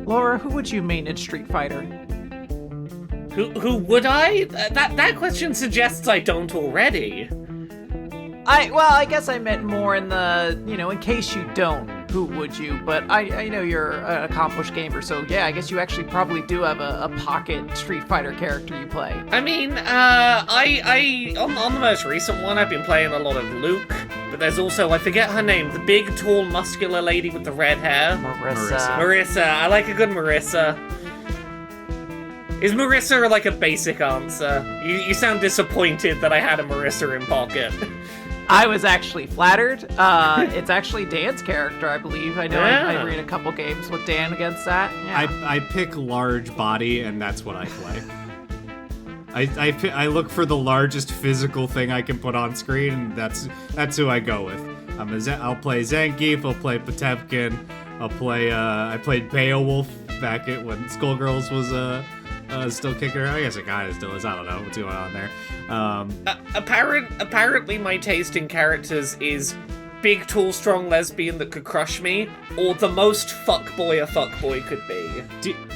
Laura, who would you main in Street Fighter? Who would I? That question suggests I don't already. I guess I meant more in the, in case you don't, who would you? But I know you're an accomplished gamer, so yeah, I guess you actually probably do have a pocket Street Fighter character you play. I mean, I on the most recent one, I've been playing a lot of Luke, but there's also, I forget her name, the big, tall, muscular lady with the red hair. Marissa. I like a good Marissa. Is Marissa like a basic answer? You sound disappointed that I had a Marissa in pocket. I was actually flattered. It's actually Dan's character, I believe. I know I ran a couple games with Dan against that. Yeah. I pick large body, and that's what I play. I look for the largest physical thing I can put on screen, and that's who I go with. I'll play Zangief, I'll play Potemkin, I played Beowulf back when Skullgirls was still kicking around. I guess it kind of still is. I don't know what's going on there. Apparently my taste in characters is big, tall, strong lesbian that could crush me, or the most fuckboy a fuckboy could be.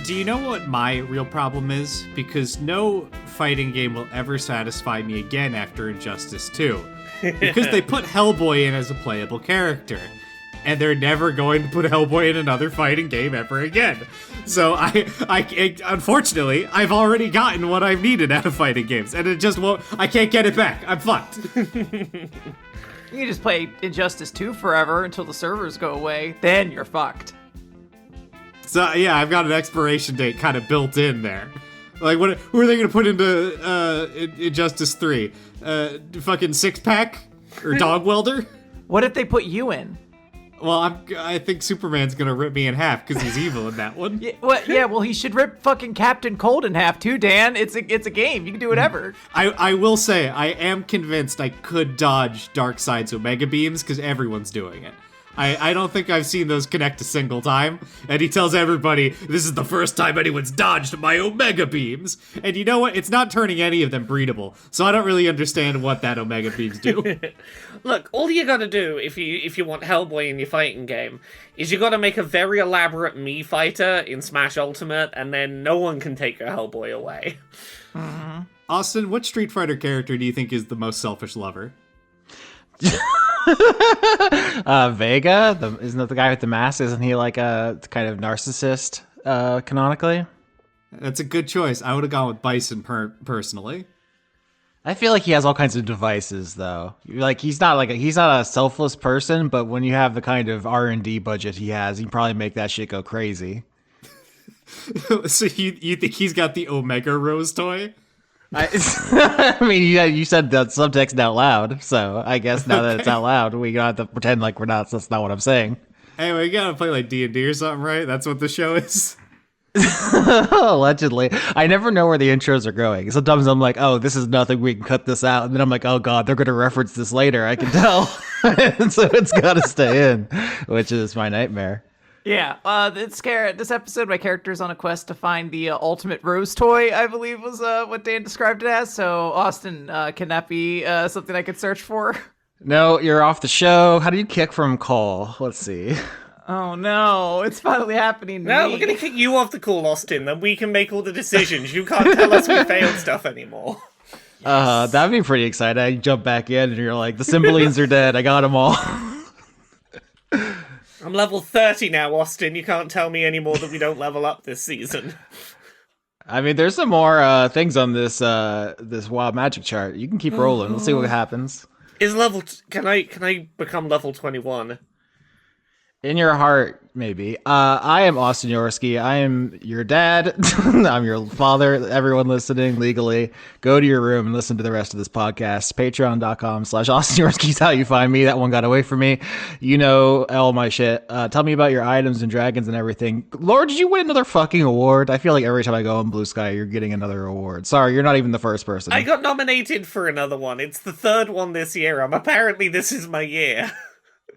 Do you know what my real problem is? Because no fighting game will ever satisfy me again after Injustice 2. Because they put Hellboy in as a playable character. And they're never going to put Hellboy in another fighting game ever again. So I unfortunately, I've already gotten what I've needed out of fighting games, and it just won't. I can't get it back. I'm fucked. You can just play Injustice 2 forever until the servers go away. Then you're fucked. So yeah, I've got an expiration date kind of built in there. Like, who are they going to put into Injustice 3? Fucking Six Pack or Dog Welder? What if they put you in? Well, I think Superman's gonna rip me in half because he's evil in that one. Well, he should rip fucking Captain Cold in half too, Dan. It's a game. You can do whatever. I will say, I am convinced I could dodge Darkseid's Omega Beams because everyone's doing it. I don't think I've seen those connect a single time. And he tells everybody, this is the first time anyone's dodged my Omega Beams. And you know what? It's not turning any of them breedable. So I don't really understand what that Omega Beams do. Look, all you gotta do if you want Hellboy in your fighting game is you gotta make a very elaborate Mii fighter in Smash Ultimate, and then no one can take your Hellboy away. Mm-hmm. Austin, what Street Fighter character do you think is the most selfish lover? Vega, isn't that the guy with the mask? Isn't he like a kind of narcissist, canonically? That's a good choice. I would have gone with Bison personally. I feel like he has all kinds of devices, though. Like he's not a selfless person, but when you have the kind of R&D budget he has, you can probably make that shit go crazy. So you think he's got the Omega Rose toy? I mean, you said that subtext out loud, so I guess now that it's out loud, we gotta have to pretend like we're not. That's not what I'm saying. Anyway, you gotta play like D&D or something, right? That's what the show is. Allegedly. I never know where the intros are going. Sometimes I'm like, oh, this is nothing, we can cut this out. And then I'm like, oh god, they're gonna reference this later, I can tell. And so it's gotta stay in, which is my nightmare. Yeah, this episode, my character's on a quest to find the ultimate rose toy, I believe was what Dan described it as. So, Austin, can that be something I could search for? No, you're off the show. How do you kick from call? Let's see. Oh no, it's finally happening to No, me. we're gonna kick you off the call, Austin, then we can make all the decisions. You can't tell us we failed stuff anymore. Yes. That'd be pretty exciting. I jump back in and you're like, the Cymbalines are dead. I got them all. I'm level 30 now, Austin. You can't tell me anymore that we don't level up this season. I mean, there's some more things on this wild magic chart. You can keep rolling. Let's see what happens. Is can I become level 21? In your heart, maybe. I am Austin Yorski. I am your dad. I'm your father. Everyone listening legally, go to your room and listen to the rest of this podcast. Patreon.com/Austin Yorski is how you find me. That one got away from me. You know all my shit. Tell me about your items and dragons and everything. Lord, did you win another fucking award? I feel like every time I go on Blue Sky, you're getting another award. Sorry, you're not even the first person. I got nominated for another one. It's the third one this year. Apparently this is my year.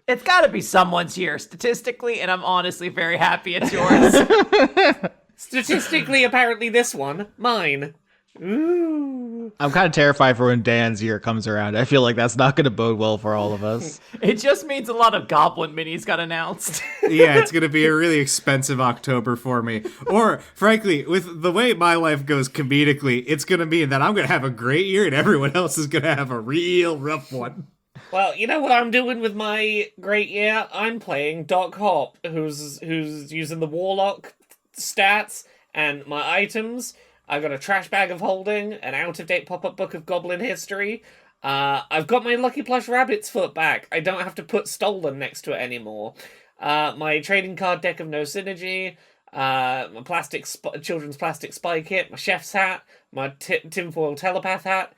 It's got to be someone's year, statistically, and I'm honestly very happy it's yours. Statistically, apparently this one, mine. Ooh. I'm kind of terrified for when Dan's year comes around. I feel like that's not going to bode well for all of us. It just means a lot of Goblin minis got announced. Yeah, it's going to be a really expensive October for me. Or, frankly, with the way my life goes comedically, it's going to mean that I'm going to have a great year and everyone else is going to have a real rough one. Well, you know what I'm doing with my great year? I'm playing Doc Hop, who's using the Warlock stats and my items. I've got a trash bag of holding, an out-of-date pop-up book of Goblin history. I've got my Lucky Plush Rabbit's foot back. I don't have to put Stolen next to it anymore. My trading card deck of No Synergy, my children's plastic spy kit, my chef's hat, my tinfoil telepath hat.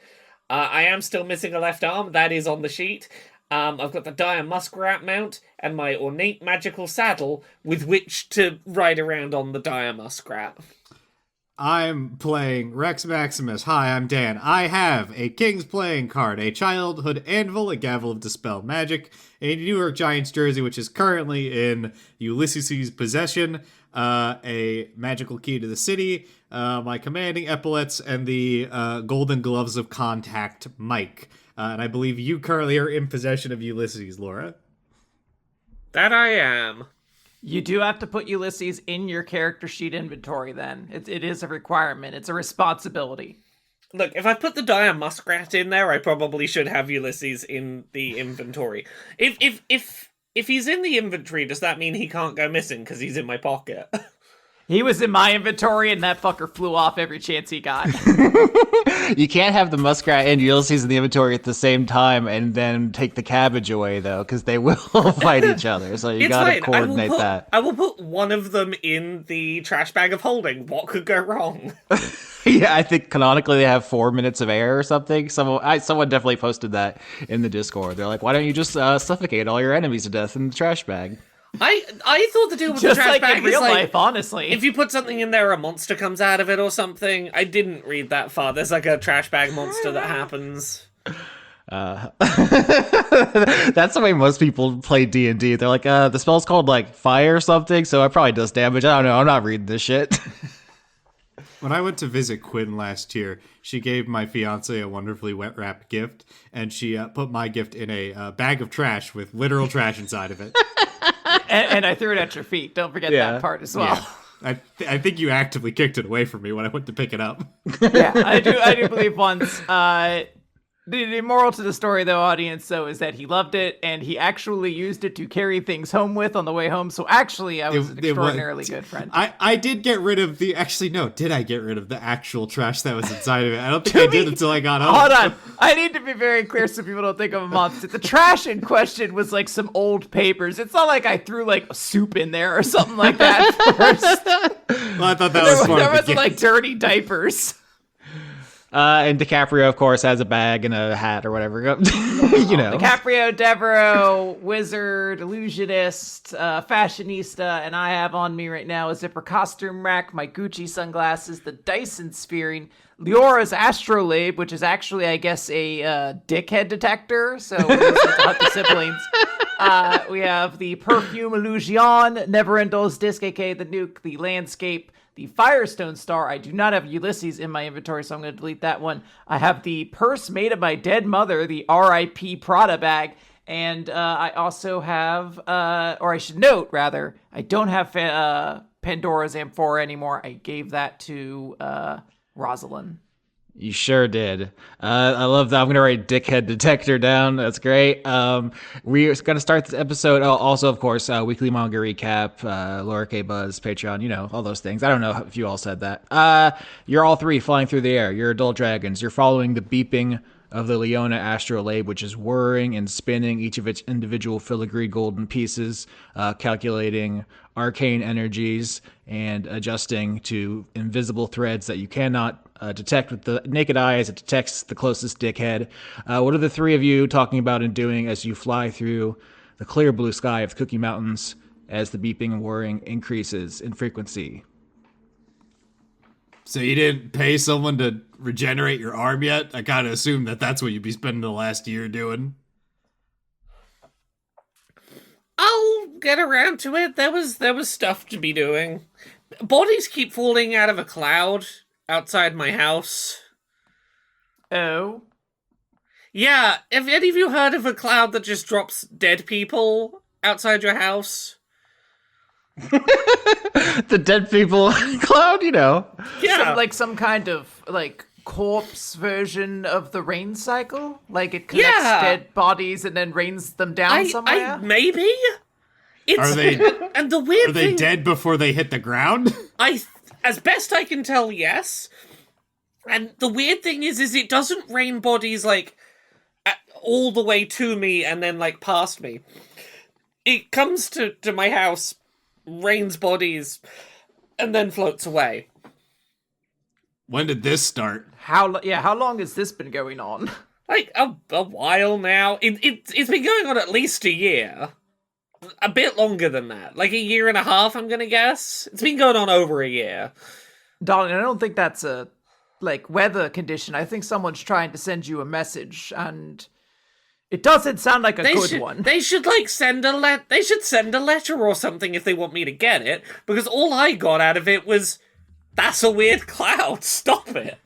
I am still missing a left arm. That is on the sheet. I've got the dire muskrat mount and my ornate magical saddle with which to ride around on the dire muskrat. I'm playing Rex Maximus. Hi, I'm Dan. I have a King's Playing card, a Childhood Anvil, a Gavel of Dispelled Magic, a New York Giants jersey, which is currently in Ulysses' possession, a Magical Key to the City, my Commanding Epaulets, and the Golden Gloves of Contact Mike. And I believe you currently are in possession of Ulysses, Laura. That I am. You do have to put Ulysses in your character sheet inventory then. It is a requirement. It's a responsibility. Look, if I put the dire muskrat in there, I probably should have Ulysses in the inventory. If he's in the inventory, does that mean he can't go missing because he's in my pocket? He was in my inventory and that fucker flew off every chance he got. You can't have the muskrat and Ulysses in the inventory at the same time and then take the cabbage away, though, because they will fight each other. So you got to coordinate that. I will put one of them in the trash bag of holding. What could go wrong? Yeah, I think canonically they have 4 minutes of air or something. Someone definitely posted that in the Discord. They're like, why don't you just suffocate all your enemies to death in the trash bag? I thought the deal with Just the trash like bag in real is life, honestly. if you put something in there, a monster comes out of it or something. I didn't read that far. There's like a trash bag monster that happens. That's the way most people play D&D. They're like, the spell's called like fire or something, so it probably does damage. I don't know. I'm not reading this shit. When I went to visit Quinn last year, she gave my fiance a wonderfully wet wrapped gift, and she put my gift in a bag of trash with literal trash inside of it. And I threw it at your feet. Don't forget that part as well. Yeah. I think you actively kicked it away from me when I went to pick it up. Yeah, I do believe once. The moral to the story, though, audience, though, is that he loved it, and he actually used it to carry things home with on the way home. So actually, I was an extraordinarily good friend. I did get rid of the... Actually, no. Did I get rid of the actual trash that was inside of it? I don't think I did until I got home. Hold on. I need to be very clear so people don't think I'm a monster. The trash in question was like some old papers. It's not like I threw like soup in there or something like that first. Well, I thought that was part There of the was gift. like dirty diapers. And DiCaprio, of course, has a bag and a hat or whatever. You know. DiCaprio, Devereaux, wizard, illusionist, fashionista, and I have on me right now a zipper costume rack, my Gucci sunglasses, the Dyson Sphering, Leora's astrolabe, which is actually, I guess, a dickhead detector, so we use it to hunt the siblings. We have the perfume illusion, Neverendol's disc, aka the nuke, the landscape, the Firestone Star. I do not have Ulysses in my inventory, so I'm going to delete that one. I have the purse made of my dead mother, the R.I.P. Prada bag. And I also have, or I should note, rather, I don't have Pandora's Amphora anymore. I gave that to Rosalind. You sure did. I love that. I'm going to write Dickhead Detector down. That's great. We're going to start this episode. Also, of course, weekly manga recap, Laura K. Buzz, Patreon, you know, all those things. I don't know if you all said that. You're all three flying through the air. You're adult dragons. You're following the beeping of the Leona astrolabe, which is whirring and spinning each of its individual filigree golden pieces, calculating arcane energies and adjusting to invisible threads that you cannot detect with the naked eye as it detects the closest dickhead. What are the three of you talking about and doing as you fly through the clear blue sky of the Cookie Mountains as the beeping and whirring increases in frequency? So you didn't pay someone to regenerate your arm yet? I kind of assumed that that's what you'd be spending the last year doing. I'll get around to it. There was stuff to be doing. Bodies keep falling out of a cloud outside my house. Oh. Yeah, have any of you heard of a cloud that just drops dead people outside your house? The dead people cloud, you know. Yeah. Some kind of, corpse version of the rain cycle? Like, it collects dead bodies and then rains them down somewhere? Maybe? It's, Are they and the weird are they thing, dead before they hit the ground? as best I can tell, yes. And the weird thing is it doesn't rain bodies, all the way to me and then, past me. It comes to my house, rains bodies, and then floats away. When did this start? How long has this been going on? A while now. It's been going on at least a year. A bit longer than that. Like a year and a half, I'm gonna guess. It's been going on over a year. Darling, I don't think that's a, weather condition. I think someone's trying to send you a message, and it doesn't sound like a good one. They should, send a they should send a letter or something if they want me to get it, because all I got out of it was, that's a weird cloud, stop it.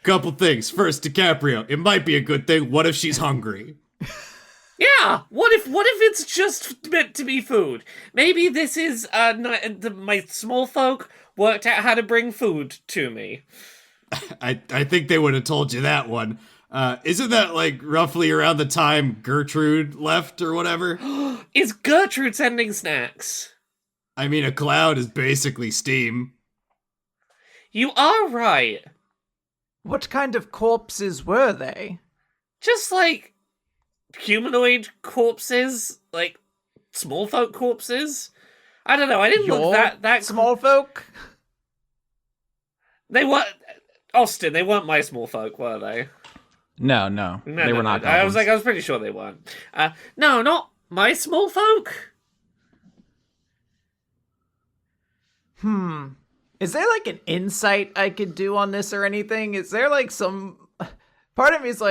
Couple things. First, DiCaprio. It might be a good thing. What if she's hungry? Yeah, what if it's just meant to be food? Maybe this is, my small folk worked out how to bring food to me. I think they would have told you that one. Isn't that, roughly around the time Gertrude left or whatever? Is Gertrude sending snacks? I mean, a cloud is basically steam. You are right. What kind of corpses were they? Just, humanoid corpses, small folk corpses. I don't know. I didn't look that small folk. They were Austin. They weren't my small folk, were they? No, they were not. I was pretty sure they weren't. No, not my small folk. Is there an insight I could do on this or anything? Is there some part of me is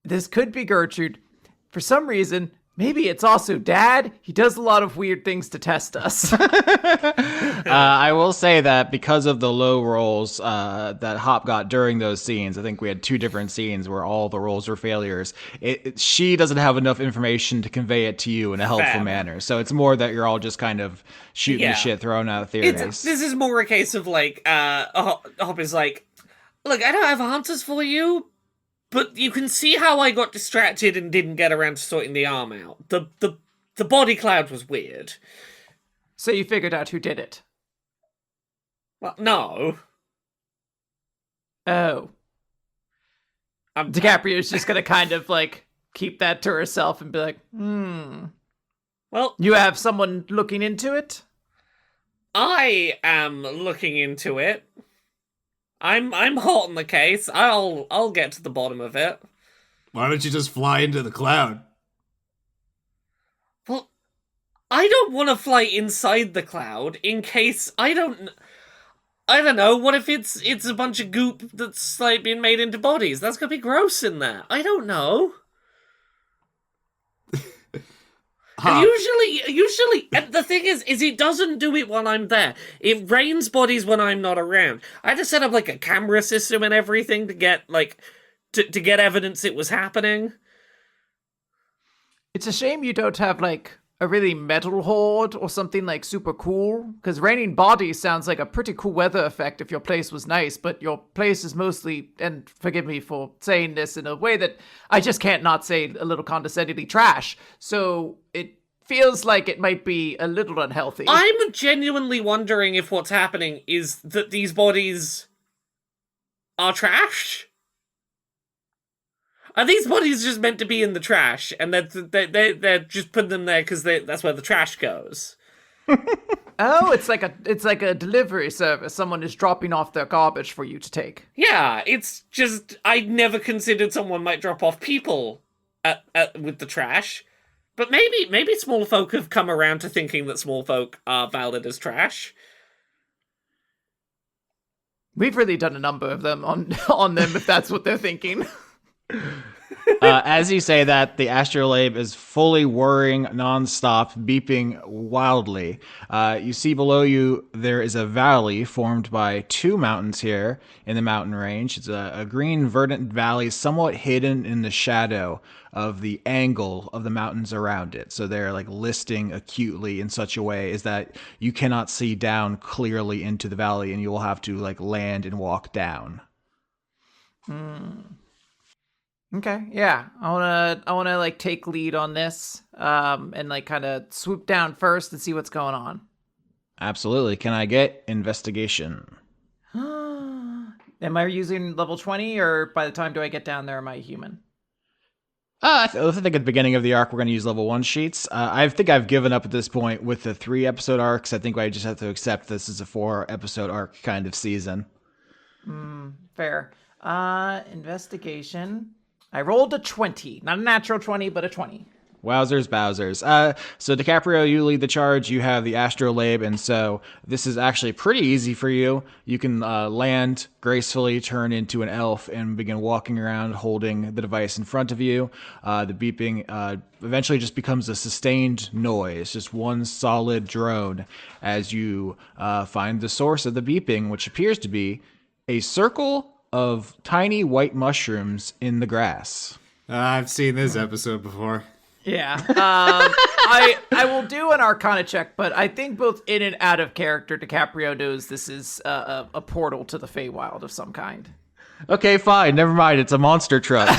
this could be Gertrude. For some reason, maybe it's also Dad. He does a lot of weird things to test us. I will say that because of the low rolls that Hop got during those scenes, I think we had 2 different scenes where all the rolls were failures. She doesn't have enough information to convey it to you in a helpful manner. So it's more that you're all just kind of shooting the shit, throwing out theories. This is more a case of Hop is look, I don't have answers for you, but you can see how I got distracted and didn't get around to sorting the arm out. The body cloud was weird. So you figured out who did it? Well, no. Oh. DiCaprio's just gonna kind of keep that to herself and be like, Well, you have someone looking into it? I am looking into it. I'm hot on the case. I'll get to the bottom of it. Why don't you just fly into the cloud? Well, I don't want to fly inside the cloud in case I don't know. What if it's a bunch of goop that's being made into bodies? That's gonna be gross in there. I don't know. And usually, and the thing is it doesn't do it while I'm there. It rains bodies when I'm not around. I had to set up a camera system and everything to get to get evidence it was happening. It's a shame you don't have a really metal horde or something super cool, because raining bodies sounds like a pretty cool weather effect if your place was nice, but your place is mostly, and forgive me for saying this in a way that I just can't not say a little condescendingly, trash. So it feels like it might be a little unhealthy. I'm genuinely wondering if what's happening is that these bodies are trash. Are these bodies just meant to be in the trash, and they're just putting them there because that's where the trash goes? Oh, it's like a delivery service. Someone is dropping off their garbage for you to take. Yeah, it's just I never considered someone might drop off people with the trash, but maybe small folk have come around to thinking that small folk are valid as trash. We've really done a number of them on them if that's what they're thinking. As you say that, the astrolabe is fully whirring nonstop, beeping wildly. You see below you there is a valley formed by two mountains here in the mountain range. It's a green, verdant valley, somewhat hidden in the shadow of the angle of the mountains around it. So they're like listing acutely in such a way as that you cannot see down clearly into the valley, and you will have to like land and walk down. Okay, yeah. I wanna like take lead on this, and like kind of swoop down first and see what's going on. Absolutely. Can I get investigation? Am I using level 20, or by the time do I get down there, am I human? I think at the beginning of the arc, we're going to use level 1 sheets. I think I've given up at this point with the 3-episode arcs. I think I just have to accept this is a 4-episode arc kind of season. Fair. Investigation. I rolled a 20. Not a natural 20, but a 20. Wowzers, bowsers. So DiCaprio, you lead the charge. You have the astrolabe, and so this is actually pretty easy for you. You can land gracefully, turn into an elf, and begin walking around holding the device in front of you. The beeping eventually just becomes a sustained noise, just one solid drone as you find the source of the beeping, which appears to be a circle of tiny white mushrooms in the grass. I've seen this episode before. Yeah. I will do an Arcana check, but I think both in and out of character, DiCaprio knows this is a portal to the Feywild of some kind. Okay, fine. Never mind. It's a monster truck. We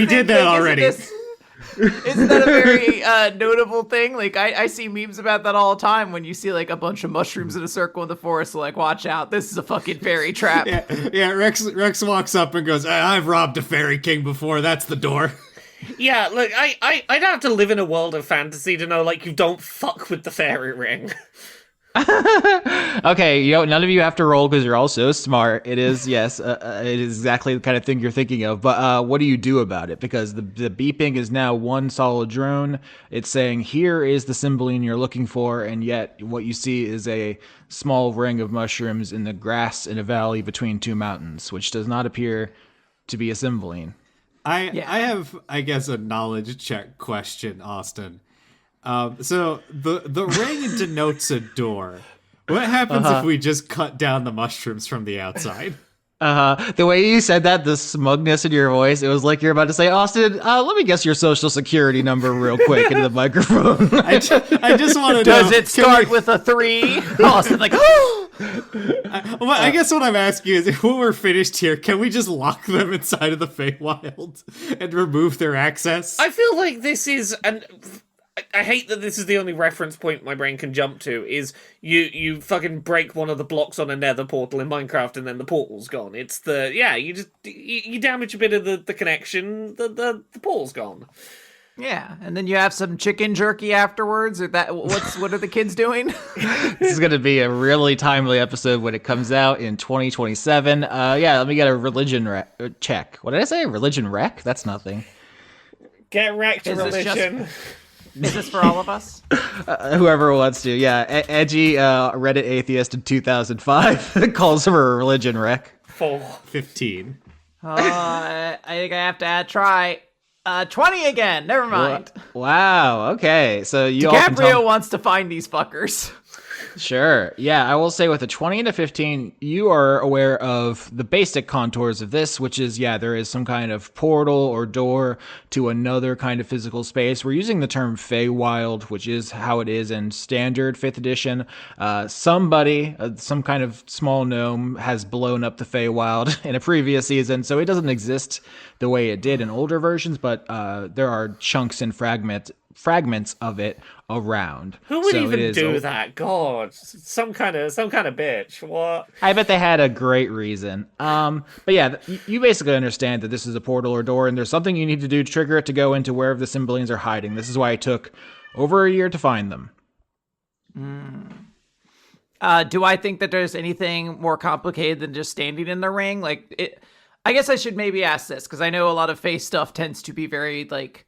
did that already. Isn't that a very notable thing? Like, I see memes about that all the time when you see, like, a bunch of mushrooms in a circle in the forest. So, like, watch out. This is a fucking fairy trap. Yeah. Rex walks up and goes, I've robbed a fairy king before. That's the door. Yeah, look, I'd have to live in a world of fantasy to know, like, you don't fuck with the fairy ring. Okay, none of you have to roll because you're all so smart. It is, yes, it is exactly the kind of thing you're thinking of. But what do you do about it? Because the beeping is now one solid drone. It's saying, here is the Cymbeline you're looking for, and yet what you see is a small ring of mushrooms in the grass in a valley between two mountains, which does not appear to be a Cymbeline. I have, I guess, a knowledge check question, Austin. So the ring denotes a door. What happens if we just cut down the mushrooms from the outside? The way you said that, the smugness in your voice, it was like you're about to say, Austin, let me guess your social security number real quick into the microphone. I just want to know. Does it start with a 3? Austin, like, Well, I guess what I'm asking is, if when we're finished here, can we just lock them inside of the Feywild and remove their access? I feel like this is, and I hate that this is the only reference point my brain can jump to, is you fucking break one of the blocks on a nether portal in Minecraft and then the portal's gone. It's you damage a bit of the connection, the portal's gone. yeah, and then you have some chicken jerky afterwards, or what are the kids doing? This is going to be a really timely episode when it comes out in 2027. Let me get a religion check. What did I say? Religion wreck? That's nothing. Get wrecked, religion. Is this for all of us? Whoever wants to. Yeah, edgy Reddit atheist in 2005 calls for a religion wreck. 15. I think I have to try 20 again. Never mind. Wow. Okay. So you DiCaprio wants to find these fuckers. Sure. Yeah, I will say with a 20 and a 15, you are aware of the basic contours of this, which is, there is some kind of portal or door to another kind of physical space. We're using the term Feywild, which is how it is in standard 5th edition. Somebody, some kind of small gnome, has blown up the Feywild in a previous season, so it doesn't exist the way it did in older versions, but there are chunks and fragments of it around. Who would even do that? God, some kind of bitch. What? I bet they had a great reason. But yeah, you basically understand that this is a portal or door, and there's something you need to do to trigger it to go into wherever the Cymbalines are hiding. This is why it took over a year to find them. Do I think that there's anything more complicated than just standing in the ring? Like, I guess I should maybe ask this, because I know a lot of face stuff tends to be very, like,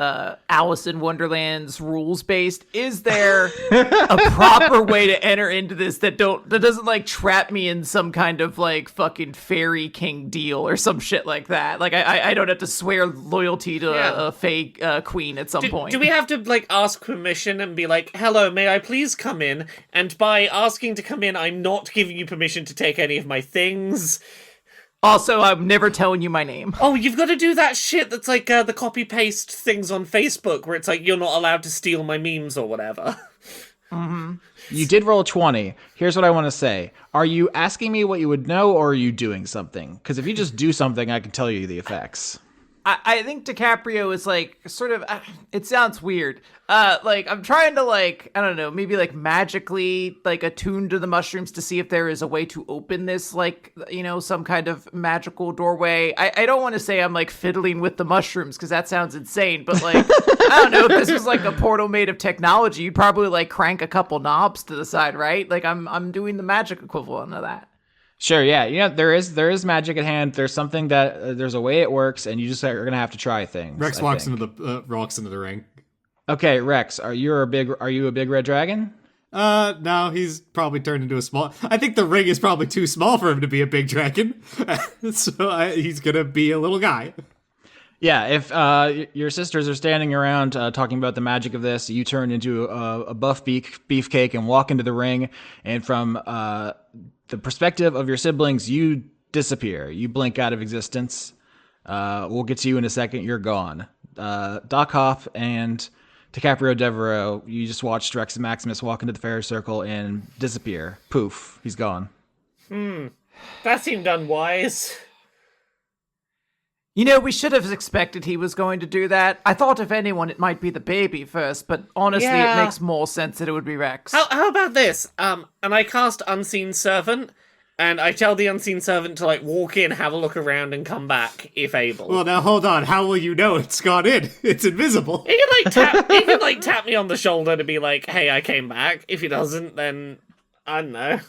Alice in Wonderland's rules based. Is there a proper way to enter into this that doesn't like trap me in some kind of like fucking fairy king deal or some shit like that? Like I don't have to swear loyalty to a fake queen at some point. Do we have to like ask permission and be like, hello, may I please come in? And by asking to come in, I'm not giving you permission to take any of my things. Also, I'm never telling you my name. Oh, you've got to do that shit that's like the copy-paste things on Facebook where it's like, you're not allowed to steal my memes or whatever. Mm-hmm. You did roll 20. Here's what I want to say. Are you asking me what you would know, or are you doing something? Because if you just do something, I can tell you the effects. I think DiCaprio is like sort of, it sounds weird. Like I'm trying to like, I don't know, maybe like magically like attune to the mushrooms to see if there is a way to open this, like, you know, some kind of magical doorway. I don't want to say I'm like fiddling with the mushrooms because that sounds insane, but like, I don't know, if this was like a portal made of technology, you'd probably like crank a couple knobs to the side, right? Like I'm doing the magic equivalent of that. Sure, yeah. You know, there is magic at hand. There's something that there's a way it works, and you just are gonna have to try things. Rex walks into the ring. Okay, Rex, are you a big red dragon? No, he's probably turned into a small. I think the ring is probably too small for him to be a big dragon, so he's gonna be a little guy. Yeah, if your sisters are standing around talking about the magic of this, you turn into a buff beefcake and walk into the ring, and from the perspective of your siblings, you disappear. You blink out of existence. We'll get to you in a second. You're gone. Doc Hoff and DiCaprio Devereaux, you just watched Rex and Maximus walk into the fair circle and disappear. Poof, he's gone. That seemed unwise. You know, we should have expected he was going to do that. I thought, if anyone, it might be the baby first, but honestly, It makes more sense that it would be Rex. How about this? And I cast Unseen Servant, and I tell the Unseen Servant to, like, walk in, have a look around, and come back, if able. Well, now, hold on. How will you know it's gone in? It's invisible. He can tap me on the shoulder to be like, hey, I came back. If he doesn't, then, I don't know.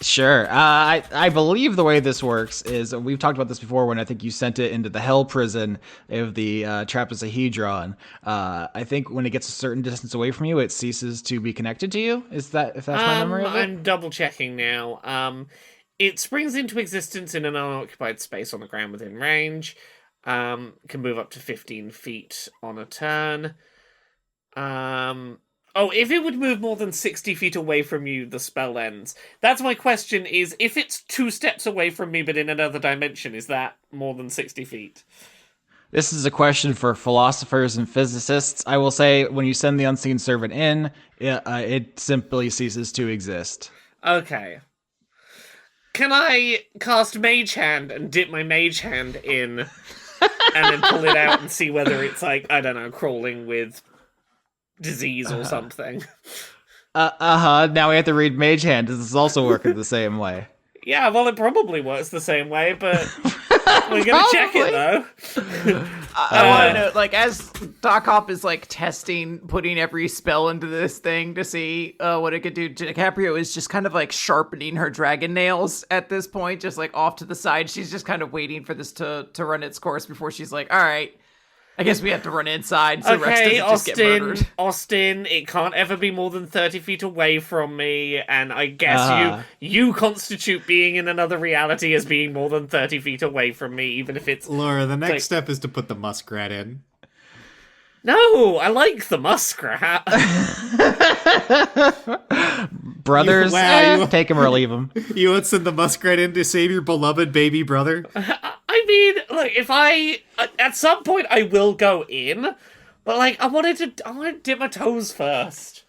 Sure. I believe the way this works is, we've talked about this before when I think you sent it into the hell prison of the trapezohedron. I think when it gets a certain distance away from you, it ceases to be connected to you. If that's my memory of it? I'm double checking now. It springs into existence in an unoccupied space on the ground within range. Can move up to 15 feet on a turn. Oh, if it would move more than 60 feet away from you, the spell ends. That's my question, is if it's 2 steps away from me but in another dimension, is that more than 60 feet? This is a question for philosophers and physicists. I will say, when you send the Unseen Servant in, it simply ceases to exist. Okay. Can I cast Mage Hand and dip my Mage Hand in and then pull it out and see whether it's like, I don't know, crawling with disease or something? Now we have to read Mage Hand. Does this also work in the same way? Yeah, well, it probably works the same way, but we're gonna check it, though. I want to know, like, as Doc Hop is, like, testing, putting every spell into this thing to see what it could do, DiCaprio is just kind of, like, sharpening her dragon nails at this point, just, like, off to the side. She's just kind of waiting for this to run its course before she's like, all right, I guess we have to run inside so Rex doesn't just get murdered. Austin, it can't ever be more than 30 feet away from me, and I guess you constitute being in another reality as being more than 30 feet away from me, even if it's... Laura, the next step is to put the muskrat in. No, I like the muskrat. Brothers, take him or leave him. You would send the muskrat in to save your beloved baby brother? I mean, look, if at some point I will go in, but like, I want to dip my toes first.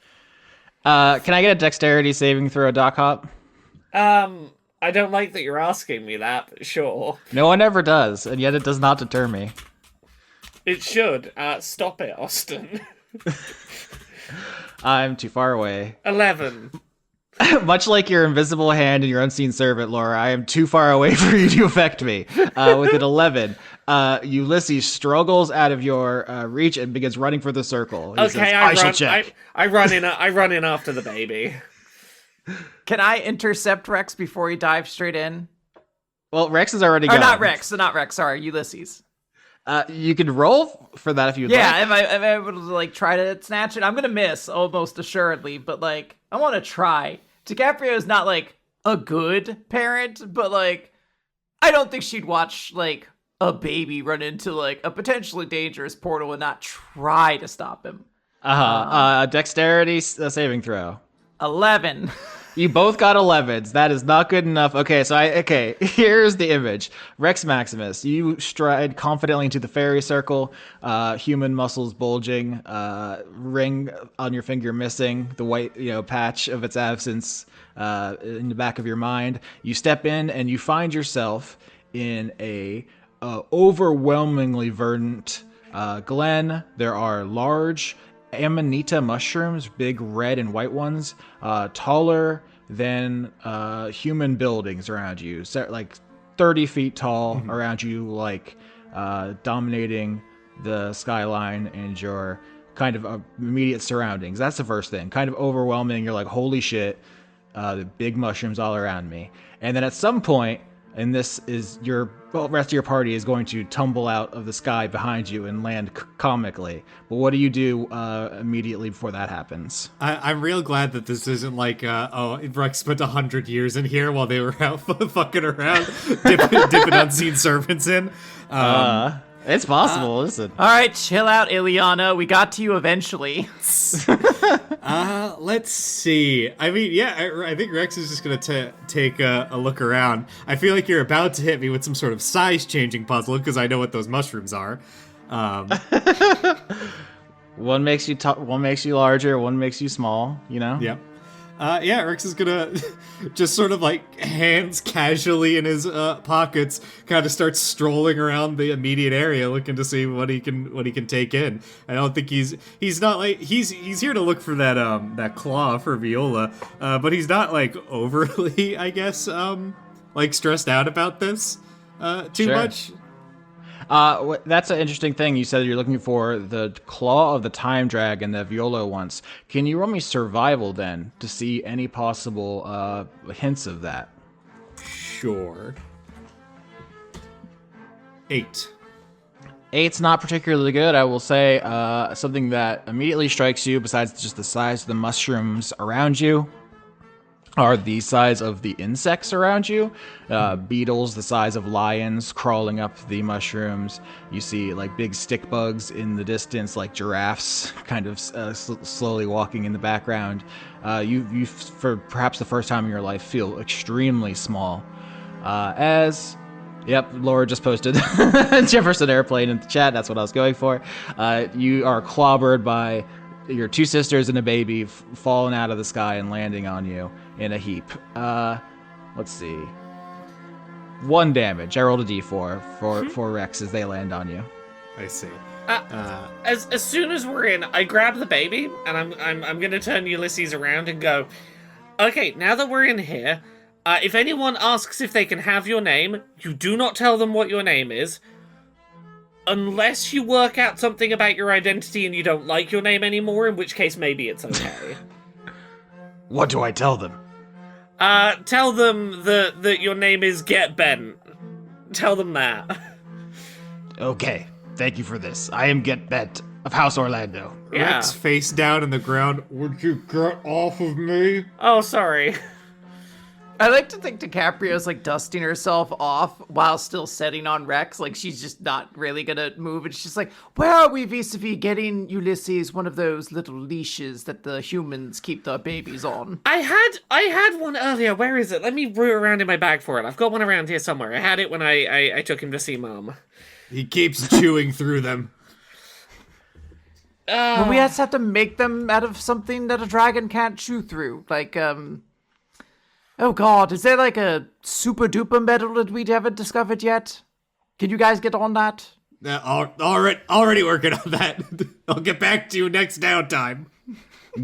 Can I get a dexterity saving throw, Doc Hop? I don't like that you're asking me that, but sure. No one ever does, and yet it does not deter me. It should. Stop it, Austin. I'm too far away. 11. Much like your invisible hand and your unseen servant, Laura, I am too far away for you to affect me. With an 11, Ulysses struggles out of your reach and begins running for the circle. He says, I shall check. I run in after the baby. Can I intercept Rex before he dives straight in? Well, Rex is already gone. Not Rex. Sorry, Ulysses. You could roll for that if you'd like. Yeah, if I'm able to like try to snatch it, I'm gonna miss almost assuredly. But like, I want to try. DiCaprio is not like a good parent, but like, I don't think she'd watch like a baby run into like a potentially dangerous portal and not try to stop him. Dexterity saving throw. 11. You both got 11s. That is not good enough. Okay, here's the image. Rex Maximus, you stride confidently into the fairy circle, human muscles bulging, ring on your finger missing, the white, patch of its absence in the back of your mind. You step in and you find yourself in a overwhelmingly verdant glen. There are large amanita mushrooms, big red and white ones, taller than human buildings around you, like 30 feet tall around you, like dominating the skyline and your kind of immediate surroundings. That's the first thing. Kind of overwhelming. You're like, holy shit, the big mushrooms all around me. And then at some point, and this is the rest of your party is going to tumble out of the sky behind you and land comically. But what do you do immediately before that happens? I'm real glad that this isn't like, Rex spent 100 years in here while they were out fucking around, dipping unseen servants in. It's possible, listen. All right, chill out, Ileana. We got to you eventually. Let's see. I mean, yeah, I think Rex is just going to take a look around. I feel like you're about to hit me with some sort of size-changing puzzle, because I know what those mushrooms are. One makes you one makes you larger, one makes you small, Yep. Rex is gonna just sort of like hands casually in his pockets, kind of starts strolling around the immediate area, looking to see what he can take in. I don't think he's not like he's here to look for that claw for Viola, but he's not like overly, I guess, like stressed out about this too much. That's an interesting thing. You said you're looking for the claw of the time dragon that Viola wants. Can you roll me survival then to see any possible hints of that? Sure. 8. 8's not particularly good. I will say something that immediately strikes you, besides just the size of the mushrooms around you, are the size of the insects around you. Beetles the size of lions crawling up the mushrooms. You see like big stick bugs in the distance, like giraffes kind of slowly walking in the background. You for perhaps the first time in your life feel extremely small. Yep, Laura just posted Jefferson Airplane in the chat. That's what I was going for. You are clobbered by your 2 sisters and a baby falling out of the sky and landing on you in a heap. Let's see. 1 damage. I rolled a d4 for Rex as they land on you. I see. As soon as we're in, I grab the baby and I'm gonna turn Ulysses around and go, okay, now that we're in here, if anyone asks if they can have your name, you do not tell them what your name is. Unless you work out something about your identity and you don't like your name anymore, in which case maybe it's okay. What do I tell them? Tell them that your name is Get Bent. Tell them that. Okay, thank you for this. I am Get Bent of House Orlando. Yeah. Rex face down in the ground. Would you get off of me? Oh, sorry. I like to think DiCaprio's like dusting herself off while still sitting on Rex. Like she's just not really gonna move. And she's just like, where are we vis-a-vis getting Ulysses one of those little leashes that the humans keep their babies on? I had one earlier. Where is it? Let me root around in my bag for it. I've got one around here somewhere. I had it when I took him to see Mom. He keeps chewing through them. Well, we just have to make them out of something that a dragon can't chew through. Like, oh god, is there like a super duper metal that we haven't discovered yet? Can you guys get on that? Already working on that. I'll get back to you next downtime.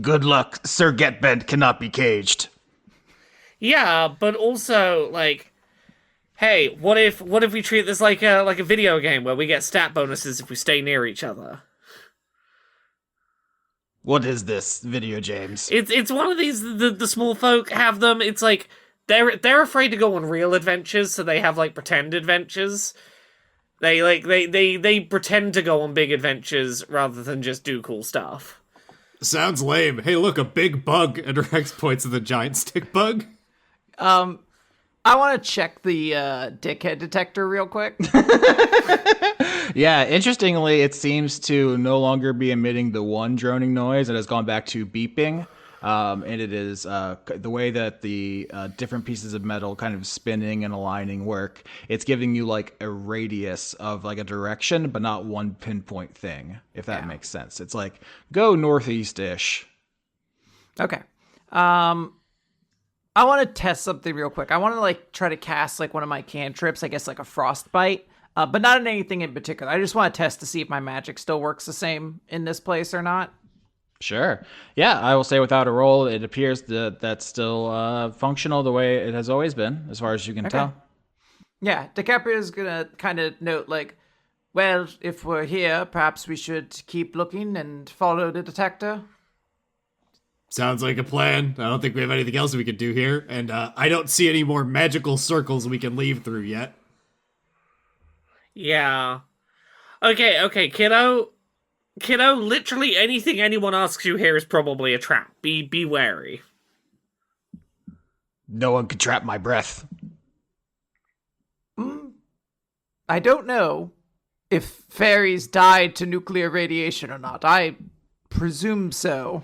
Good luck. Sir Get Bent cannot be caged. Yeah, but also, like, hey, what if we treat this like a video game where we get stat bonuses if we stay near each other? What is this video, James? It's one of these, the small folk have them. It's like they're afraid to go on real adventures, so they have like pretend adventures. They pretend to go on big adventures rather than just do cool stuff. Sounds lame. Hey, look, a big bug. And Rex points at the giant stick bug. I want to check the Dickhead detector real quick. Yeah, interestingly, it seems to no longer be emitting the one droning noise. It has gone back to beeping. And it is the way that the different pieces of metal kind of spinning and aligning work. It's giving you like a radius of like a direction, but not one pinpoint thing, if that makes sense. It's like, go northeast-ish. Okay. I want to test something real quick. I want to like try to cast like one of my cantrips, I guess like a frostbite, but not in anything in particular. I just want to test to see if my magic still works the same in this place or not. Sure. Yeah, I will say without a roll, it appears that that's still functional the way it has always been, as far as you can tell. Yeah, DiCaprio is going to kind of note like, well, if we're here, perhaps we should keep looking and follow the detector. Sounds like a plan. I don't think we have anything else we could do here, and I don't see any more magical circles we can leave through yet. Yeah. Okay, kiddo. Kiddo, literally anything anyone asks you here is probably a trap. Be wary. No one can trap my breath. I don't know if fairies died to nuclear radiation or not. I presume so.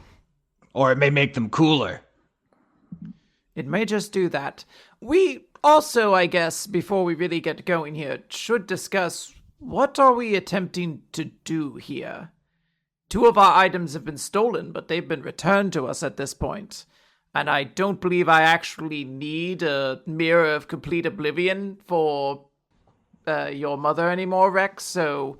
Or it may make them cooler. It may just do that. We also, I guess, before we really get going here, should discuss what are we attempting to do here. 2 of our items have been stolen, but they've been returned to us at this point. And I don't believe I actually need a mirror of complete oblivion for your mother anymore, Rex. So,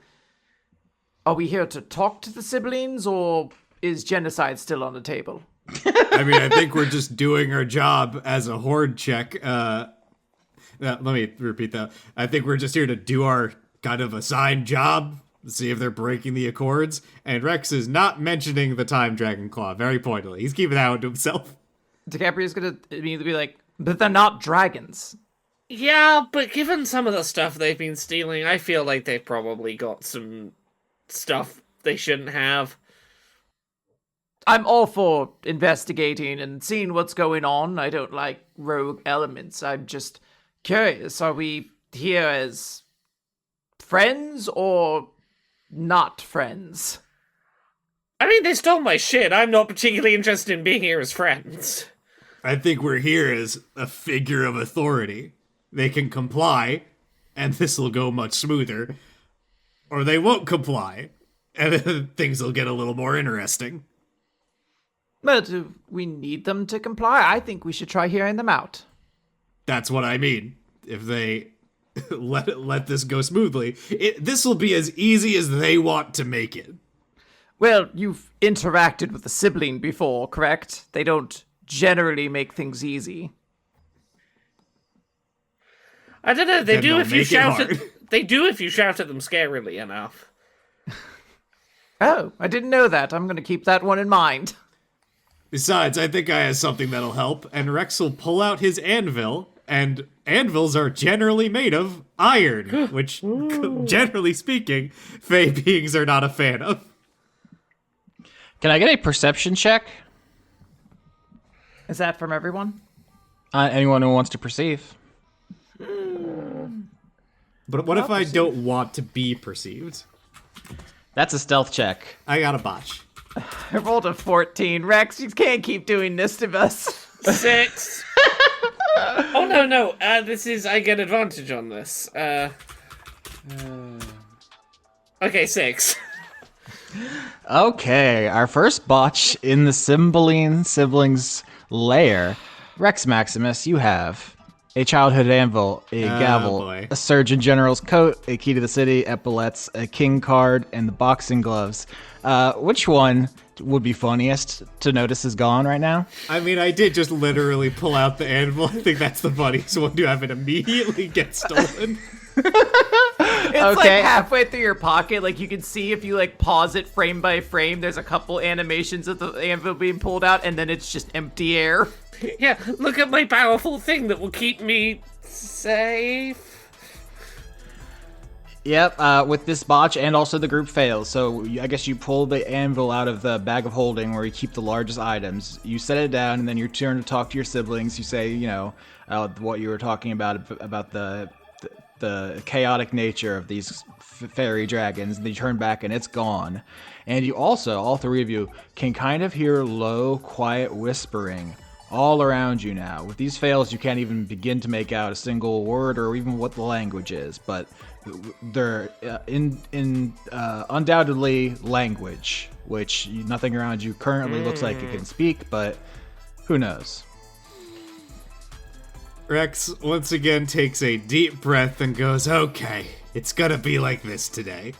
are we here to talk to the Cymbalines, or is genocide still on the table? I mean, I think we're just doing our job as a horde check. Let me repeat that. I think we're just here to do our kind of assigned job, see if they're breaking the accords. And Rex is not mentioning the Time Dragon Claw very pointedly. He's keeping that one to himself. DiCaprio's gonna immediately be like, but they're not dragons. Yeah, but given some of the stuff they've been stealing, I feel like they've probably got some stuff they shouldn't have. I'm all for investigating and seeing what's going on. I don't like rogue elements. I'm just curious, are we here as friends or not friends? I mean, they stole my shit. I'm not particularly interested in being here as friends. I think we're here as a figure of authority. They can comply, and this will go much smoother. Or they won't comply, and then things will get a little more interesting. But we need them to comply. I think we should try hearing them out. That's what I mean. If they let this go smoothly, this will be as easy as they want to make it. Well, you've interacted with the Cymbeline before, correct? They don't generally make things easy. I don't know. They Then do they'll if you make it shout hard. at. They do if you shout at them scarily enough. Oh, I didn't know that. I'm going to keep that one in mind. Besides, I think I have something that'll help, and Rex will pull out his anvil, and anvils are generally made of iron, which, generally speaking, Fey beings are not a fan of. Can I get a perception check? Is that from everyone? Anyone who wants to perceive. But what if I don't want to be perceived? That's a stealth check. I got a botch. I rolled a 14. Rex, you can't keep doing this to us. 6. Oh, no. This is... I get advantage on this. Okay, 6. Okay, our first botch in the Cymbeline siblings' lair. Rex Maximus, you have a childhood anvil, a gavel, boy. a surgeon general's coat, a key to the city, epaulets, a king card, and the boxing gloves. Which one would be funniest to notice is gone right now? I mean, I did just literally pull out the anvil. I think that's the funniest one to have it immediately get stolen. It's like halfway through your pocket. Like you can see if you like pause it frame by frame, there's a couple animations of the anvil being pulled out, and then it's just empty air. Yeah, look at my powerful thing that will keep me safe. Yep, with this botch and also the group fails. So I guess you pull the anvil out of the bag of holding where you keep the largest items. You set it down, and then you turn to talk to your siblings. You say, what you were talking about the chaotic nature of these fairy dragons. And you turn back, and it's gone. And you also, all three of you, can kind of hear low, quiet whispering all around you now. With these fails, you can't even begin to make out a single word or even what the language is, but they're undoubtedly language, which nothing around you currently looks like it can speak, but who knows? Rex once again takes a deep breath and goes, okay, it's gonna be like this today.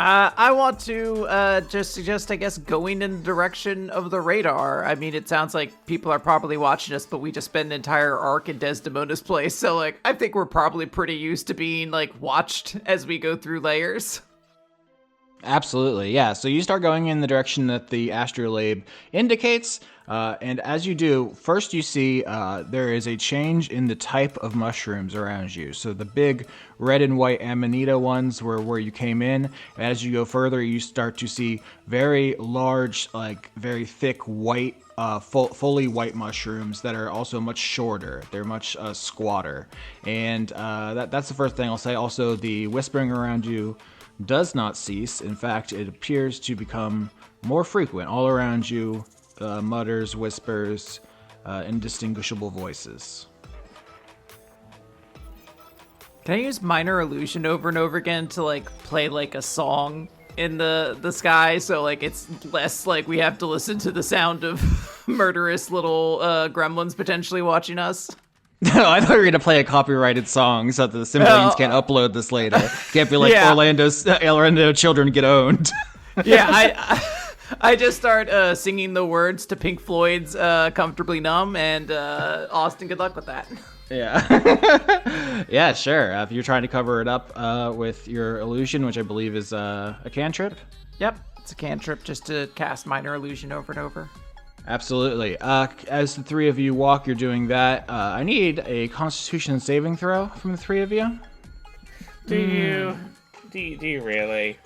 I want to just suggest, I guess, going in the direction of the radar. I mean, it sounds like people are probably watching us, but we just spent an entire arc in Desdemona's place. So, I think we're probably pretty used to being, watched as we go through layers. Absolutely, yeah. So you start going in the direction that the astrolabe indicates, and as you do, first you see there is a change in the type of mushrooms around you. So the big red and white amanita ones were where you came in. As you go further, you start to see very large, very thick white, fully white mushrooms that are also much shorter. They're much squatter, and that's the first thing I'll say. Also, the whispering around you does not cease. In fact, it appears to become more frequent. All around you, mutters, whispers, indistinguishable voices. Can I use minor illusion over and over again to play a song in the sky, so it's less we have to listen to the sound of murderous little gremlins potentially watching us? No, I thought you were going to play a copyrighted song so that the Cymbeline can't upload this later. Can't be like Orlando children get owned. Yeah, I just start singing the words to Pink Floyd's Comfortably Numb, and Austin, good luck with that. Yeah. Yeah, sure. If you're trying to cover it up with your illusion, which I believe is a cantrip. Yep, it's a cantrip just to cast minor illusion over and over. Absolutely. As the three of you walk, you're doing that. I need a Constitution saving throw from the three of you. Do you really?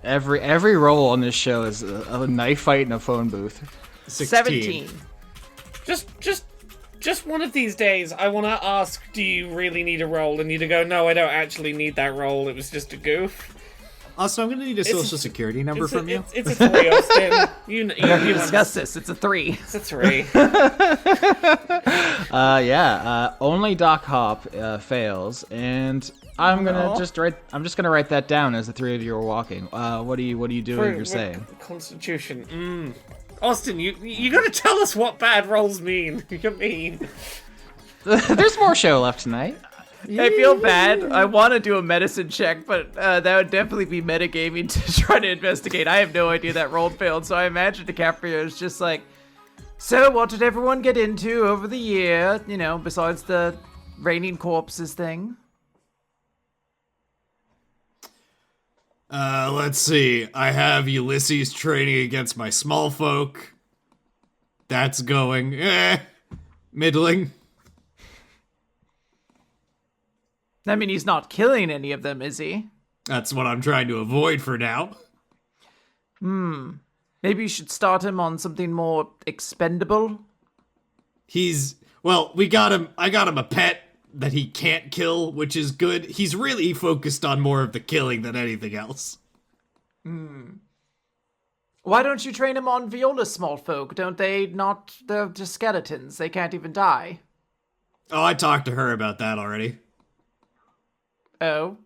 Every roll on this show is a knife fight in a phone booth. 17. Just one of these days, I want to ask, do you really need a roll? And you to go, no, I don't actually need that roll. It was just a goof. Also, I'm going to need a social security number from you. It's a 3, Austin. You discuss this. It's a 3. It's a 3. Only Doc Hop fails, and I'm just gonna write that down as the three of you are walking. What are you doing? You're saying Constitution. Austin, you gotta tell us what bad rolls mean. You mean? There's more show left tonight. I feel bad. I want to do a medicine check, but that would definitely be metagaming to try to investigate. I have no idea that roll failed, so I imagine DiCaprio is just so what did everyone get into over the year, besides the raining corpses thing? Let's see. I have Ulysses training against my small folk. That's going, middling. I mean, he's not killing any of them, is he? That's what I'm trying to avoid for now. Maybe you should start him on something more expendable. I got him a pet that he can't kill, which is good. He's really focused on more of the killing than anything else. Why don't you train him on Viola's small folk? They're just skeletons. They can't even die. Oh, I talked to her about that already. Oh?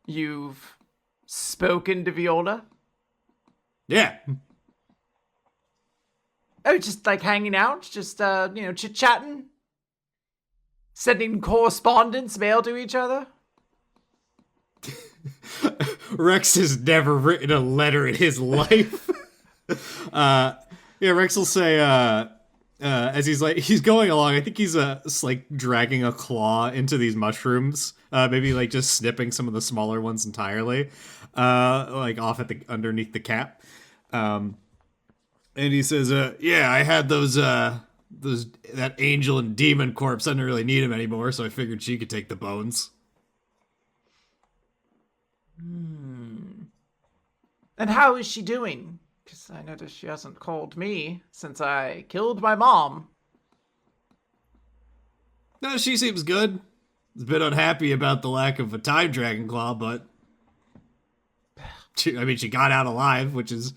You've spoken to Viola? Yeah. Oh, just hanging out? Just, chit-chatting? Sending correspondence, mail to each other? Rex has never written a letter in his life. Rex will say, as he's going along, I think he's dragging a claw into these mushrooms, maybe just snipping some of the smaller ones entirely, off at underneath the cap. And he says, I had those that angel and demon corpse. I didn't really need him anymore, so I figured she could take the bones. And how is she doing? Because I noticed she hasn't called me since I killed my mom. No, she seems good. A bit unhappy about the lack of a time dragon claw, but she got out alive, which is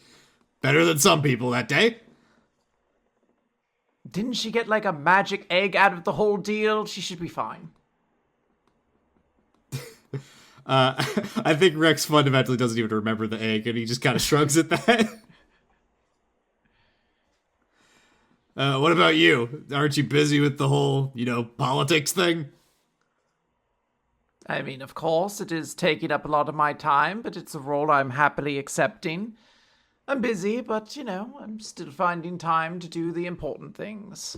better than some people that day. Didn't she get like a magic egg out of the whole deal? She should be fine. I think Rex fundamentally doesn't even remember the egg, and he just kind of shrugs at that. What about you? Aren't you busy with the whole, politics thing? I mean, of course, it is taking up a lot of my time, but it's a role I'm happily accepting. I'm busy, but, I'm still finding time to do the important things.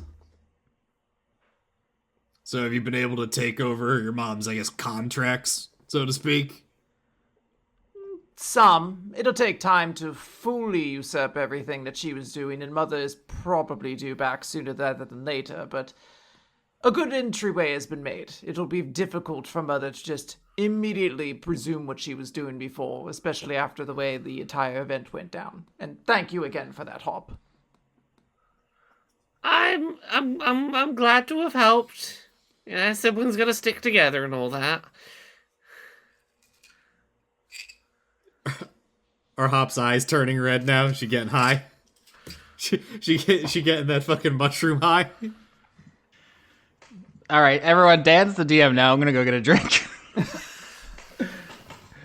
So have you been able to take over your mom's, contracts, so to speak? Some. It'll take time to fully usurp everything that she was doing, and Mother is probably due back sooner rather than later, but a good entryway has been made. It'll be difficult for Mother to just immediately presume what she was doing before, especially after the way the entire event went down. And thank you again for that, Hop. I'm glad to have helped. Yeah, siblings gotta stick together and all that. Are Hop's eyes turning red now? Is she getting high? She getting that fucking mushroom high? All right, everyone, Dan's the DM now. I'm gonna go get a drink.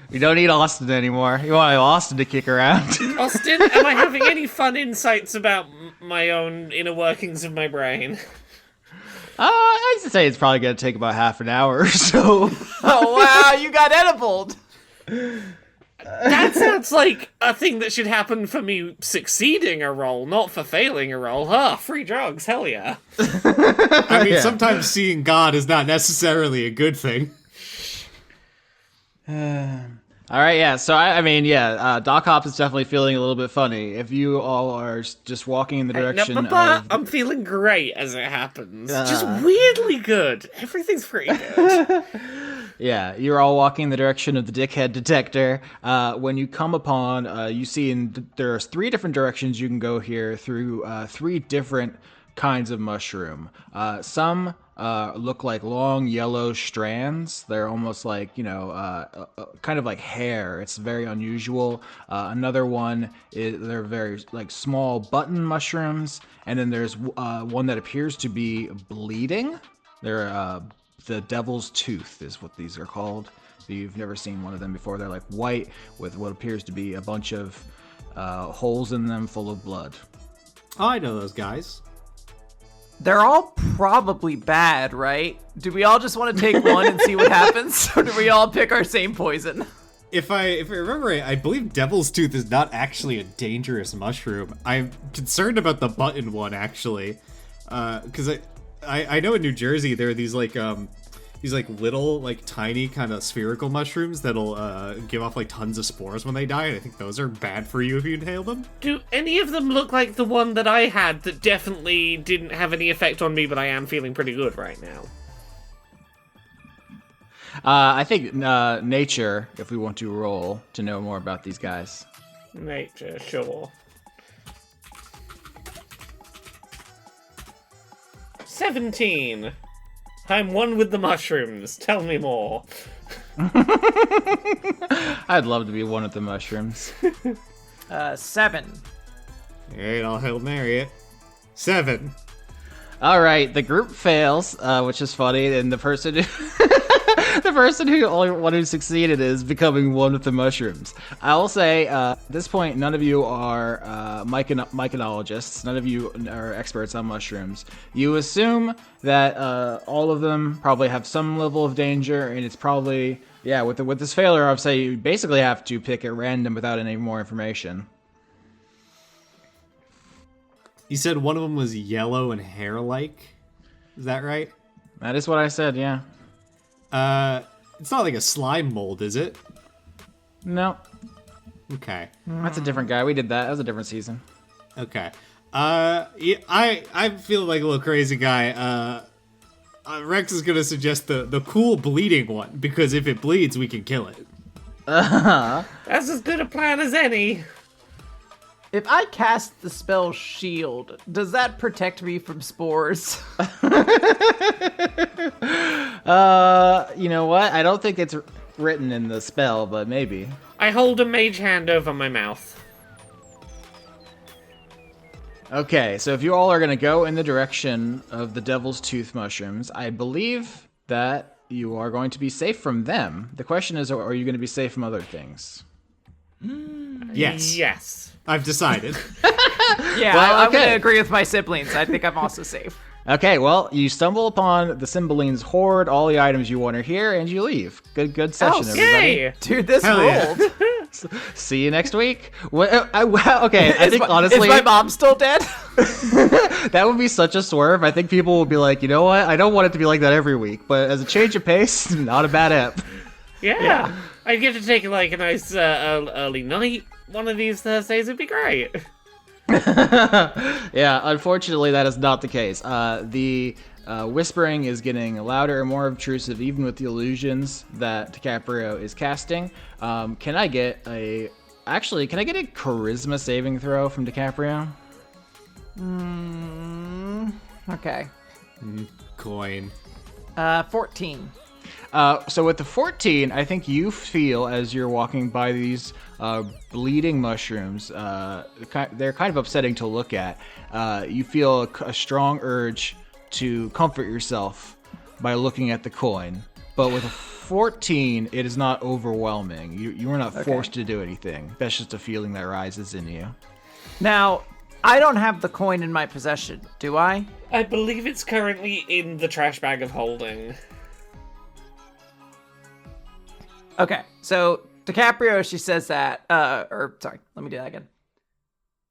We don't need Austin anymore. You want Austin to kick around? Austin, am I having any fun insights about my own inner workings of my brain? I'd say it's probably gonna take about half an hour or so. Oh, wow, you got edibled! That sounds like a thing that should happen for me succeeding a roll, not for failing a roll. Free drugs, hell yeah. I mean, sometimes seeing God is not necessarily a good thing. All right, yeah. So Doc Hop is definitely feeling a little bit funny. If you all are just walking in the direction of... I'm feeling great as it happens. Just weirdly good. Everything's pretty good. Yeah, you're all walking in the direction of the Dickhead detector. When you come upon, you see there's 3 different directions you can go here through 3 different kinds of mushroom. Some look like long yellow strands. They're almost like, kind of like hair. It's very unusual. Another one they're very like small button mushrooms. And then there's one that appears to be bleeding. They're the devil's tooth is what these are called. So you've never seen one of them before. They're like white with what appears to be a bunch of holes in them full of blood. Oh, I know those guys. They're all probably bad, right? Do we all just want to take one and see what happens? Or do we all pick our same poison? If I remember right, I believe Devil's Tooth is not actually a dangerous mushroom. I'm concerned about the button one, actually. Because I know in New Jersey there are these little, like, tiny kind of spherical mushrooms that'll give off, like, tons of spores when they die, and I think those are bad for you if you inhale them. Do any of them look like the one that I had that definitely didn't have any effect on me, but I am feeling pretty good right now? I think nature, if we want to roll to know more about these guys. Nature, sure. 17. I'm one with the mushrooms. Tell me more. I'd love to be one with the mushrooms. 7. Alright, I'll Hail Mary it. 7. All right, the group fails, which is funny, and the person who succeeded is becoming one with the mushrooms. I will say, at this point, none of you are myconologists. None of you are experts on mushrooms. You assume that all of them probably have some level of danger, and it's probably, with this failure, I would say you basically have to pick at random without any more information. You said one of them was yellow and hair-like? Is that right? That is what I said, yeah. It's not like a slime mold, is it? No. Okay. That's a different guy. We did that. That was a different season. Okay. Yeah, I'm feeling like a little crazy guy. Rex is gonna suggest the cool bleeding one, because if it bleeds, we can kill it. That's as good a plan as any. If I cast the spell Shield, does that protect me from spores? You know what? I don't think it's written in the spell, but maybe. I hold a mage hand over my mouth. Okay, so if you all are going to go in the direction of the Devil's Tooth mushrooms, I believe that you are going to be safe from them. The question is, are you going to be safe from other things? Yes. Yes. I've decided. Yeah, Well, I'm okay. going to agree with my siblings. I think I'm also safe. Okay, well, you stumble upon the Cymbeline's hoard, all the items you want are here, and you leave. Good session, Oh, everybody. Yay! Dude, this Hell yeah. rolled. See you next week. Okay, I think honestly, Is my mom still dead? that would be such a swerve. I think people will be like, you know what? I don't want it to be like that every week, but as a change of pace, not a bad app. Yeah. I'd get to take like a nice early night one of these Thursdays. It'd be great. Yeah, unfortunately, that is not the case. The whispering is getting louder and more obtrusive, even with the illusions that DiCaprio is casting. Can I get a charisma saving throw from DiCaprio? Okay. Coin. 14. So with the 14, I think you feel as you're walking by these bleeding mushrooms, they're kind of upsetting to look at. You feel a strong urge to comfort yourself by looking at the coin. But with a 14, it is not overwhelming. You are not forced to do anything. That's just a feeling that rises in you. Now, I don't have the coin in my possession, do I? I believe it's currently in the trash bag of holding. Okay, so DiCaprio, she says that, sorry, let me do that again.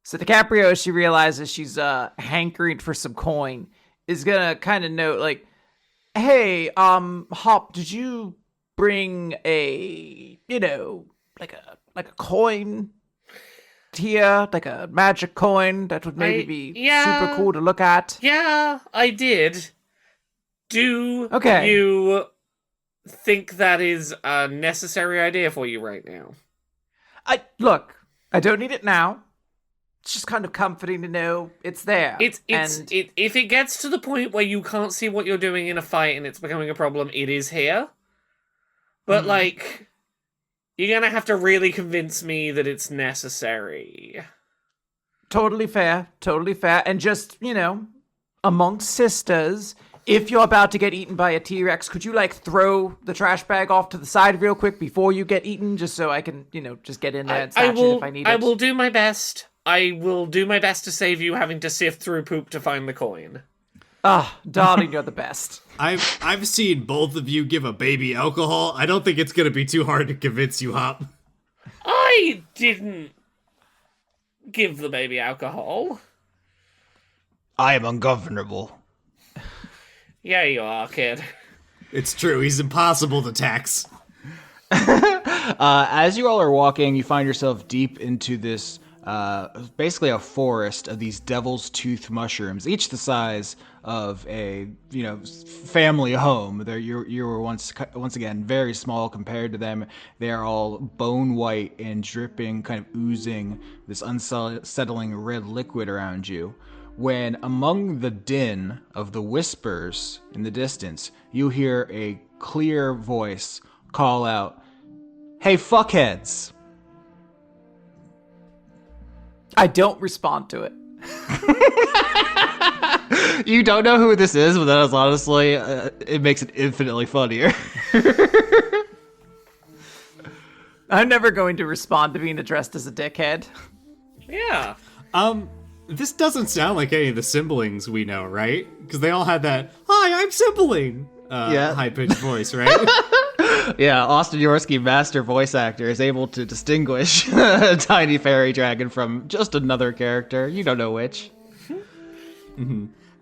So DiCaprio, she realizes she's hankering for some coin, is gonna kind of note, like, hey, Hop, did you bring a, like a coin here, like a magic coin that would maybe be super cool to look at? Yeah, I did. Do Okay. you think that is a necessary idea for you right now? I don't need it now. It's just kind of comforting to know it's there. If it gets to the point where you can't see what you're doing in a fight and it's becoming a problem, it is here. But like, you're gonna have to really convince me that it's necessary. Totally fair. And just, amongst sisters, if you're about to get eaten by a T-Rex, could you, throw the trash bag off to the side real quick before you get eaten, just so I can, just get in there and snatch it if I need it? I will do my best. I will do my best to save you having to sift through poop to find the coin. Ah, darling, you're the best. I've seen both of you give a baby alcohol. I don't think it's gonna be too hard to convince you, Hop. I didn't give the baby alcohol. I am ungovernable. Yeah, you are, kid. It's true, he's impossible to tax. As you all are walking, you find yourself deep into this, basically a forest of these devil's tooth mushrooms, each the size of a, family home. You were once again very small compared to them. They are all bone white and dripping, kind of oozing this unsettling red liquid around you. When among the din of the whispers in the distance, you hear a clear voice call out, "Hey, fuckheads!" I don't respond to it. You don't know who this is, but that is honestly, it makes it infinitely funnier. I'm never going to respond to being addressed as a dickhead. Yeah. This doesn't sound like any of the Cymbalines we know, right? Because they all had that, "Hi, I'm Cymbeline," high-pitched voice, right? Yeah, Austin Yorsky, master voice actor, is able to distinguish a tiny fairy dragon from just another character. You don't know which.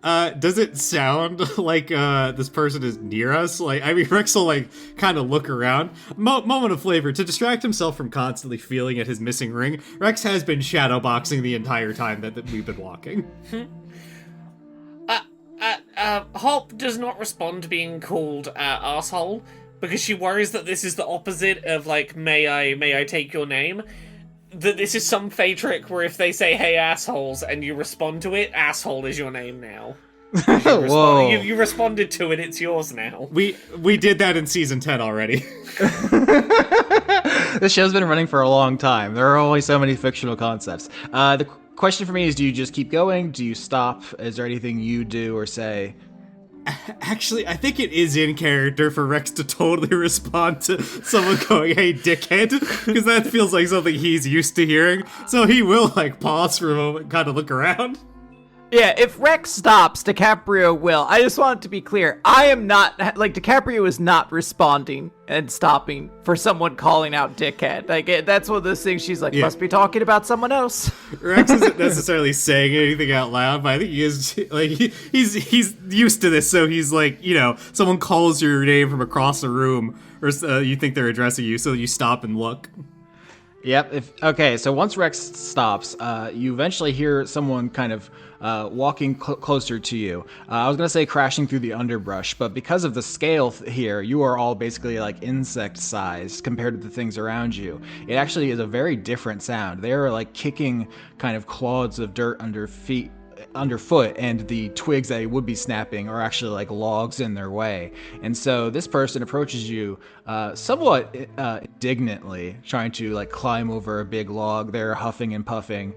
does it sound like this person is near us? Like, I mean, Rex will like kind of look around. Moment of flavor to distract himself from constantly feeling at his missing ring. Rex has been shadowboxing the entire time that we've been walking. Hop does not respond to being called asshole because she worries that this is the opposite of like may I take your name. That this is some fey trick where if they say hey assholes and you respond to it, asshole is your name now. Whoa. You responded to it, it's yours now. We did that in season 10 already. This show's been running for a long time. There are only so many fictional concepts. The question for me is, do you just keep going? Do you stop? Is there anything you do or say? Actually, I think it is in character for Rex to totally respond to someone going, hey, dickhead, because that feels like something he's used to hearing. So he will, like, pause for a moment, kind of look around. Yeah, if Rex stops, DiCaprio will. I just want it to be clear. I am not, like, DiCaprio is not responding and stopping for someone calling out dickhead. Like, that's one of those things she's like, must be talking about someone else. Rex isn't necessarily saying anything out loud, but I think he is, like, he's used to this, so he's like, you know, someone calls your name from across the room, or you think they're addressing you, so you stop and look. Yep. Okay, so once Rex stops, you eventually hear someone kind of walking closer to you. I was going to say crashing through the underbrush, but because of the scale here, you are all basically like insect-sized compared to the things around you. It actually is a very different sound. They are like kicking kind of clods of dirt underfoot, and the twigs that would be snapping are actually like logs in their way. And so this person approaches you somewhat indignantly, trying to like climb over a big log. They're huffing and puffing,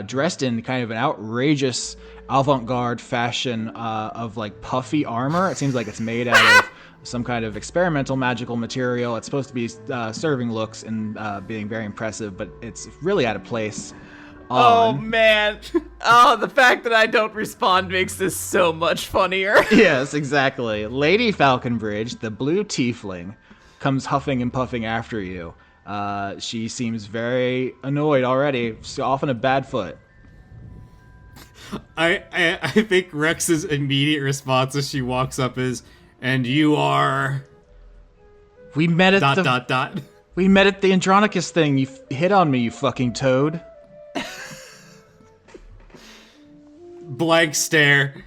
dressed in kind of an outrageous avant-garde fashion of like puffy armor. It seems like it's made out of some kind of experimental magical material. It's supposed to be serving looks and being very impressive, but it's really out of place. Oh, man. Oh, the fact that I don't respond makes this so much funnier. Yes, exactly. Lady Falconbridge, the blue tiefling, comes huffing and puffing after you. She seems very annoyed already. She's off on a bad foot. I think Rex's immediate response as she walks up is, and you are... We met at We met at the Andronicus thing. You hit on me, you fucking toad. Blank stare,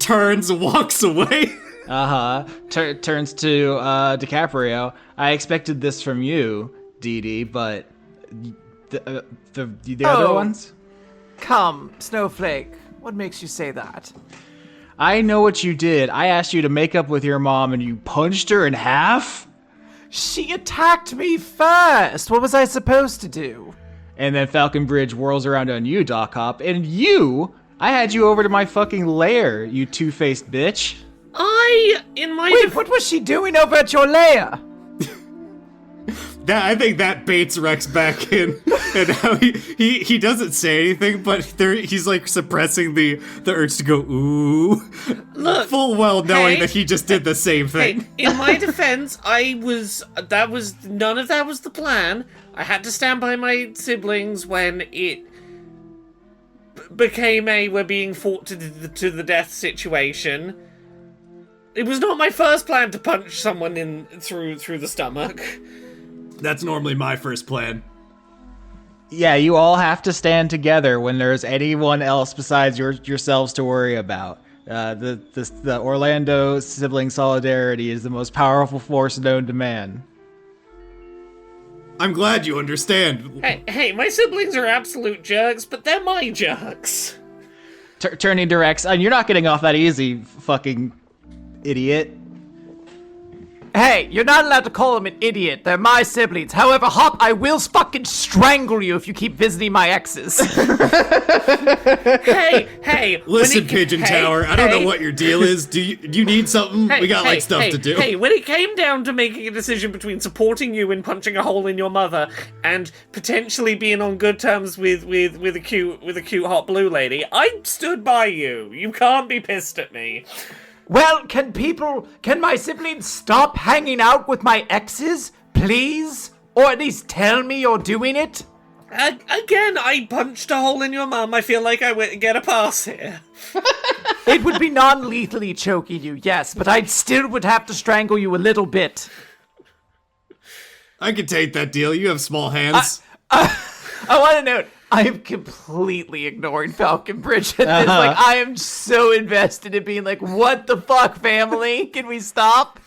turns, walks away. Turns to DiCaprio. I expected this from you, Dee, but the other ones? Come, Snowflake. What makes you say that? I know what you did. I asked you to make up with your mom and you punched her in half? She attacked me first. What was I supposed to do? And then Falconbridge whirls around on you, Doc Hop, and I had you over to my fucking lair, you two-faced bitch. Wait, what was she doing over at your lair? I think that baits Rex back in, and now he doesn't say anything, but he's like suppressing the urge to go ooh, look, full well knowing that he just did the same thing. Hey, in my defense, none of that was the plan. I had to stand by my siblings when it became we're being fought to the death situation. It was not my first plan to punch someone through the stomach. That's normally my first plan. Yeah, you all have to stand together when there's anyone else besides yourselves to worry about. The Orlando sibling solidarity is the most powerful force known to man. I'm glad you understand. Hey, my siblings are absolute jerks, but they're my jerks. Turning to Rex, you're not getting off that easy, fucking idiot. Hey, you're not allowed to call them an idiot. They're my siblings. However, Hop, I will fucking strangle you if you keep visiting my exes. Hey. Listen, Pigeon Tower, I don't know what your deal is. Do you need something? We got stuff to do. Hey, when it came down to making a decision between supporting you in punching a hole in your mother and potentially being on good terms with a cute hot blue lady, I stood by you. You can't be pissed at me. Well, can my siblings stop hanging out with my exes, please? Or at least tell me you're doing it? Again, I punched a hole in your mum. I feel like I get a pass here. It would be non-lethally choking you, yes, but I still would have to strangle you a little bit. I can take that deal. You have small hands. I want to note, I am completely ignoring Falcon Bridge at this. Like, I am so invested in being like, what the fuck, family? Can we stop?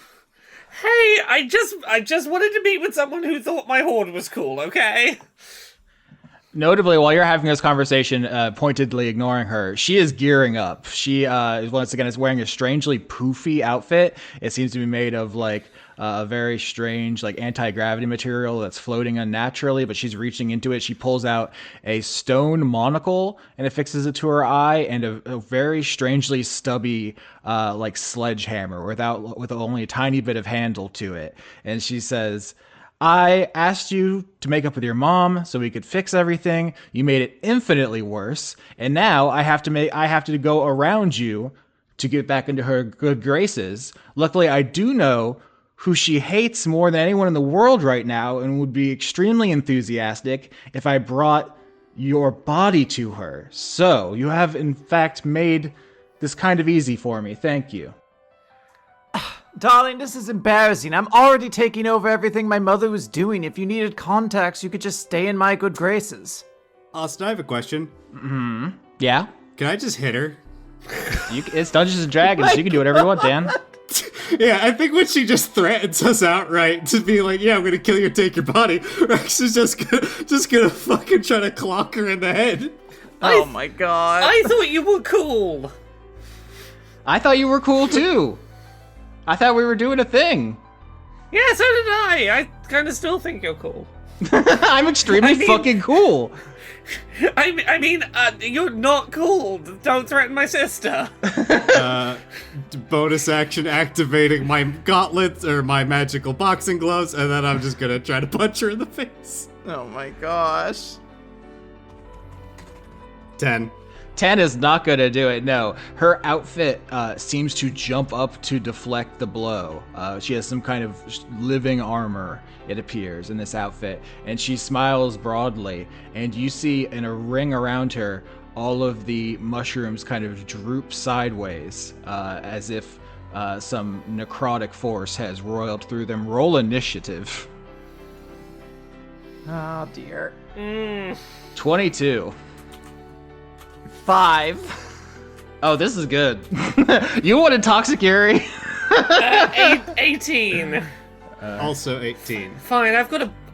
Hey, I just wanted to meet with someone who thought my horde was cool, okay? Notably, while you're having this conversation, pointedly ignoring her, she is gearing up. She, once again, is wearing a strangely poofy outfit. It seems to be made of, like, a very strange, like, anti-gravity material that's floating unnaturally, but she's reaching into it. She pulls out a stone monocle and affixes it to her eye, and a very strangely stubby, like, sledgehammer with only a tiny bit of handle to it. And she says, I asked you to make up with your mom so we could fix everything. You made it infinitely worse, and now I have to go around you to get back into her good graces. Luckily, I do know who she hates more than anyone in the world right now, and would be extremely enthusiastic if I brought your body to her. So, you have in fact made this kind of easy for me. Thank you. Darling, this is embarrassing. I'm already taking over everything my mother was doing. If you needed contacts, you could just stay in my good graces. Austin, I have a question. Yeah? Can I just hit her? It's Dungeons and Dragons. You can do whatever you want, Dan. Yeah, I think when she just threatens us outright to be like, yeah, I'm gonna kill you, take your body, Rex is just gonna fucking try to clock her in the head. Oh my god. I thought you were cool. I thought you were cool too. I thought we were doing a thing. Yeah, so did I. I kind of still think you're cool. I'm extremely fucking cool. I mean, you're not cool. Don't threaten my sister. Bonus action activating my gauntlets or my magical boxing gloves, and then I'm just gonna try to punch her in the face. Oh my gosh. 10. 10 is not going to do it, no. Her outfit seems to jump up to deflect the blow. She has some kind of living armor, it appears, in this outfit. And she smiles broadly, and you see in a ring around her, all of the mushrooms kind of droop sideways, as if some necrotic force has roiled through them. Roll initiative. Oh dear. 22. 5. Oh, this is good. You wanted Toxic Fury? 18. Also 18. Fine,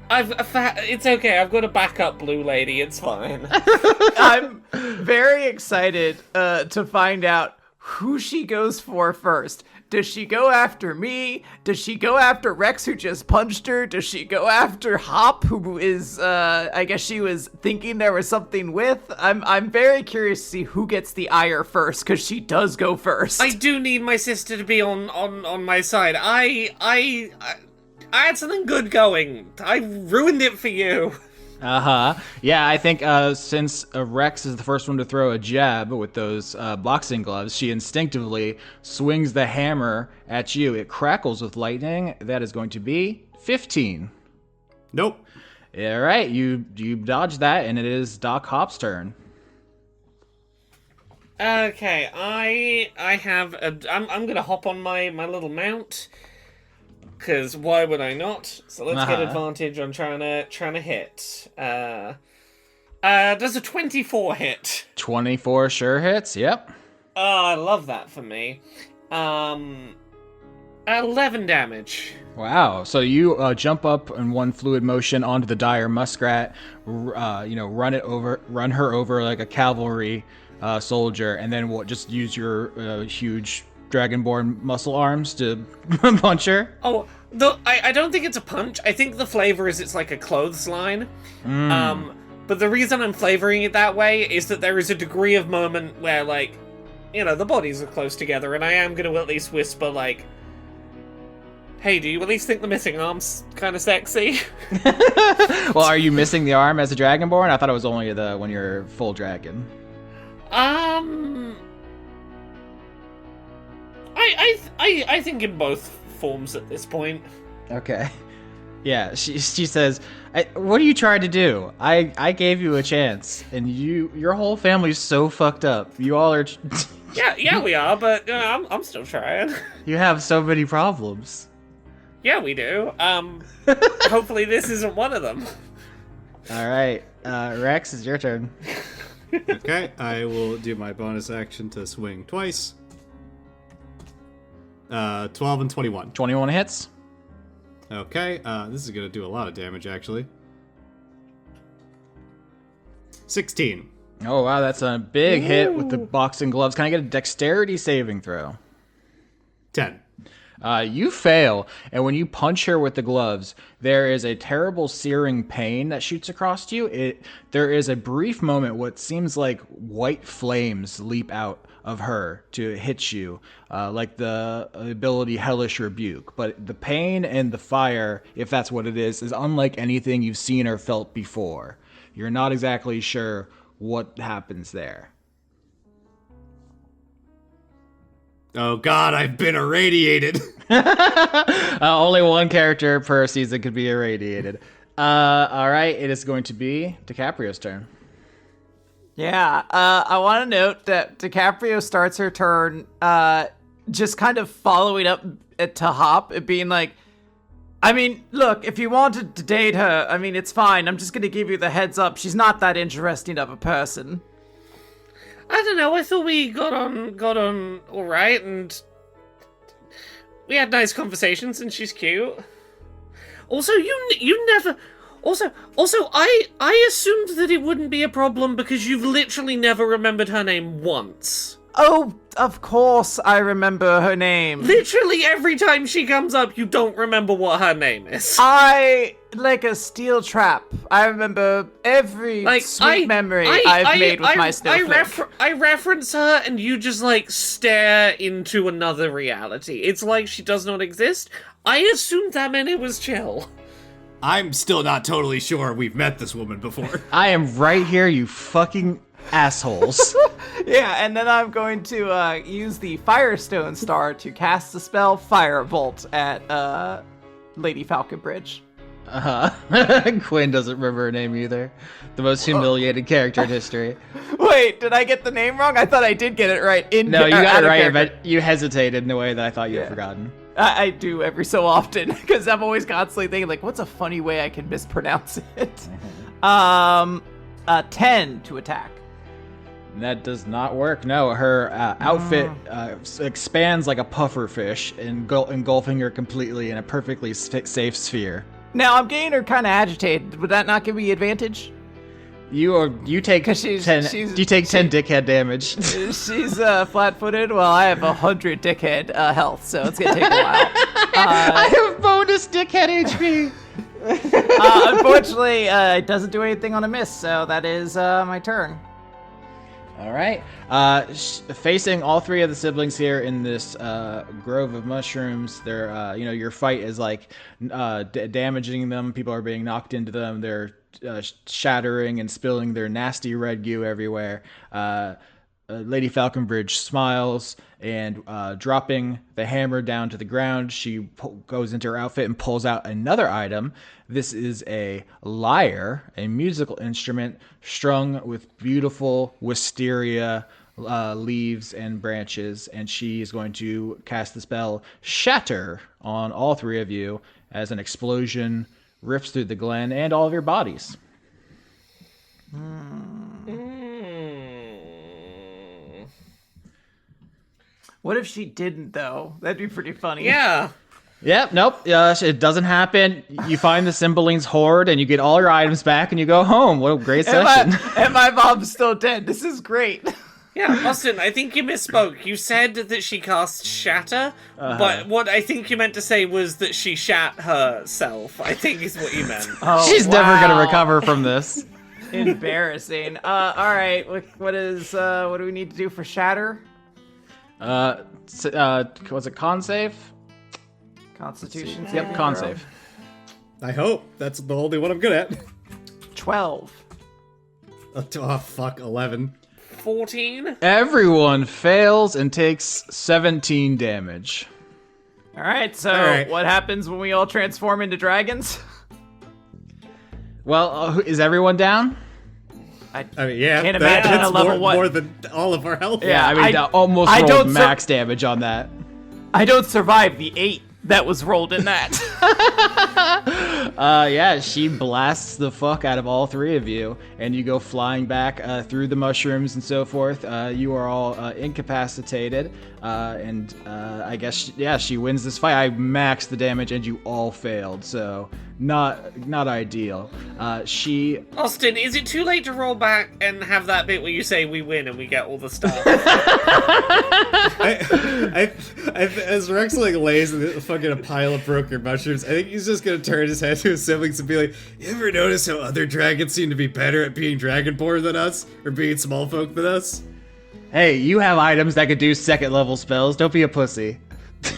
it's okay, I've got a backup blue lady, it's fine. I'm very excited to find out who she goes for first. Does she go after me? Does she go after Rex, who just punched her? Does she go after Hop, who is, I guess she was thinking there was something with? I'm very curious to see who gets the ire first, because she does go first. I do need my sister to be on my side. I had something good going. I ruined it for you. Yeah, I think since Rex is the first one to throw a jab with those boxing gloves, she instinctively swings the hammer at you. It crackles with lightning. That is going to be 15. Nope. All right, you dodge that, and it is Doc Hop's turn. Okay, I have I'm gonna hop on my little mount. Because why would I not? So let's get advantage on trying to hit. Does a 24 hit? 24 sure hits, yep. Oh, I love that for me. 11 damage. Wow, so you jump up in one fluid motion onto the dire muskrat, run her over like a cavalry soldier, and then just use your huge dragonborn muscle arms to punch her. Oh, I don't think it's a punch. I think the flavor is it's like a clothesline. But the reason I'm flavoring it that way is that there is a degree of moment where, like, the bodies are close together, and I am going to at least whisper, like, hey, do you at least think the missing arm's kind of sexy? Well, are you missing the arm as a dragonborn? I thought it was only when you're full dragon. I think in both forms at this point. Okay. Yeah, she says, "What are you trying to do? I gave you a chance, and your whole family's so fucked up. You all are. Yeah, we are, but I'm still trying. You have so many problems." Yeah, we do. Hopefully this isn't one of them. All right, Rex, it's your turn. Okay, I will do my bonus action to swing twice. 12 and 21. 21 hits. Okay, this is gonna do a lot of damage, actually. 16. Oh, wow, that's a big hit with the boxing gloves. Can I get a dexterity saving throw? 10. You fail, and when you punch her with the gloves, there is a terrible searing pain that shoots across you. There is a brief moment, what seems like white flames leap out of her to hit you, like the ability Hellish Rebuke. But the pain and the fire, if that's what it is unlike anything you've seen or felt before. You're not exactly sure what happens there. Oh god, I've been irradiated. Only one character per season could be irradiated. All right, it is going to be DiCaprio's turn. Yeah, I want to note that DiCaprio starts her turn just kind of following up to Hop, it being like, I mean, look, if you wanted to date her, I mean, it's fine. I'm just going to give you the heads up. She's not that interesting of a person. I don't know, I thought we got on all right, and we had nice conversations, and she's cute. Also, you never... Also, I assumed that it wouldn't be a problem because you've literally never remembered her name once. Oh, of course I remember her name. Literally every time she comes up, you don't remember what her name is. Like a steel trap. I remember every sweet memory I've made with my snowflake. I reference her and you just, stare into another reality. It's like she does not exist. I assumed that meant it was chill. I'm still not totally sure we've met this woman before. I am right here, you fucking assholes. Yeah, and then I'm going to use the Firestone Star to cast the spell Firebolt at Lady Falconbridge. Quinn doesn't remember her name either. The most humiliated character in history. Wait, did I get the name wrong? I thought I did get it right. No, you got it right, but you hesitated in a way that I thought you had forgotten. I do every so often, because I'm always constantly thinking, what's a funny way I can mispronounce it? 10 to attack. That does not work. No, her outfit expands like a puffer fish, engulfing her completely in a perfectly safe sphere. Now, I'm getting her kind of agitated. Would that not give me advantage? You take 10 dickhead damage. She's flat-footed. Well, I have 100 dickhead health, so it's gonna take a while. I have bonus dickhead HP. Unfortunately, it doesn't do anything on a miss, so that is my turn. All right. Facing all three of the siblings here in this grove of mushrooms, they're your fight is damaging them. People are being knocked into them. They're shattering and spilling their nasty red goo everywhere. Lady Falconbridge smiles and dropping the hammer down to the ground, she goes into her outfit and pulls out another item. This is a lyre, a musical instrument strung with beautiful wisteria leaves and branches, and she is going to cast the spell Shatter on all three of you as an explosion rips through the glen and all of your bodies. What if she didn't, though? That'd be pretty funny. Yeah. Yep, nope. It doesn't happen. You find the Cymbeline's hoard, and you get all your items back, and you go home. What a great session. And my mom's still dead. This is great. Yeah, Austin, I think you misspoke. You said that she cast Shatter, but what I think you meant to say was that she shat herself, I think is what you meant. She's never going to recover from this. Embarrassing. All right. What do we need to do for Shatter? Was it con save? Constitution. Yep, con save. I hope. That's the only one I'm good at. 12. Oh, fuck, 11. 14. Everyone fails and takes 17 damage. All right, so what happens when we all transform into dragons? Well, is everyone down? I mean, yeah, Can't imagine that's a level one. more than all of our health. Yeah. I mean, almost I rolled don't max damage on that. I don't survive the 8 that was rolled in that. Yeah, she blasts the fuck out of all three of you, and you go flying back through the mushrooms and so forth. You are all incapacitated, and I guess, she wins this fight. I maxed the damage, and you all failed, so not ideal. Austin, is it too late to roll back and have that bit where you say we win and we get all the stuff? As Rex lays in a fucking pile of broken mushrooms, I think he's just gonna turn his head to his siblings and be like, "You ever notice how other dragons seem to be better at being dragonborn than us, or being small folk than us?" Hey, you have items that could do second level spells. Don't be a pussy.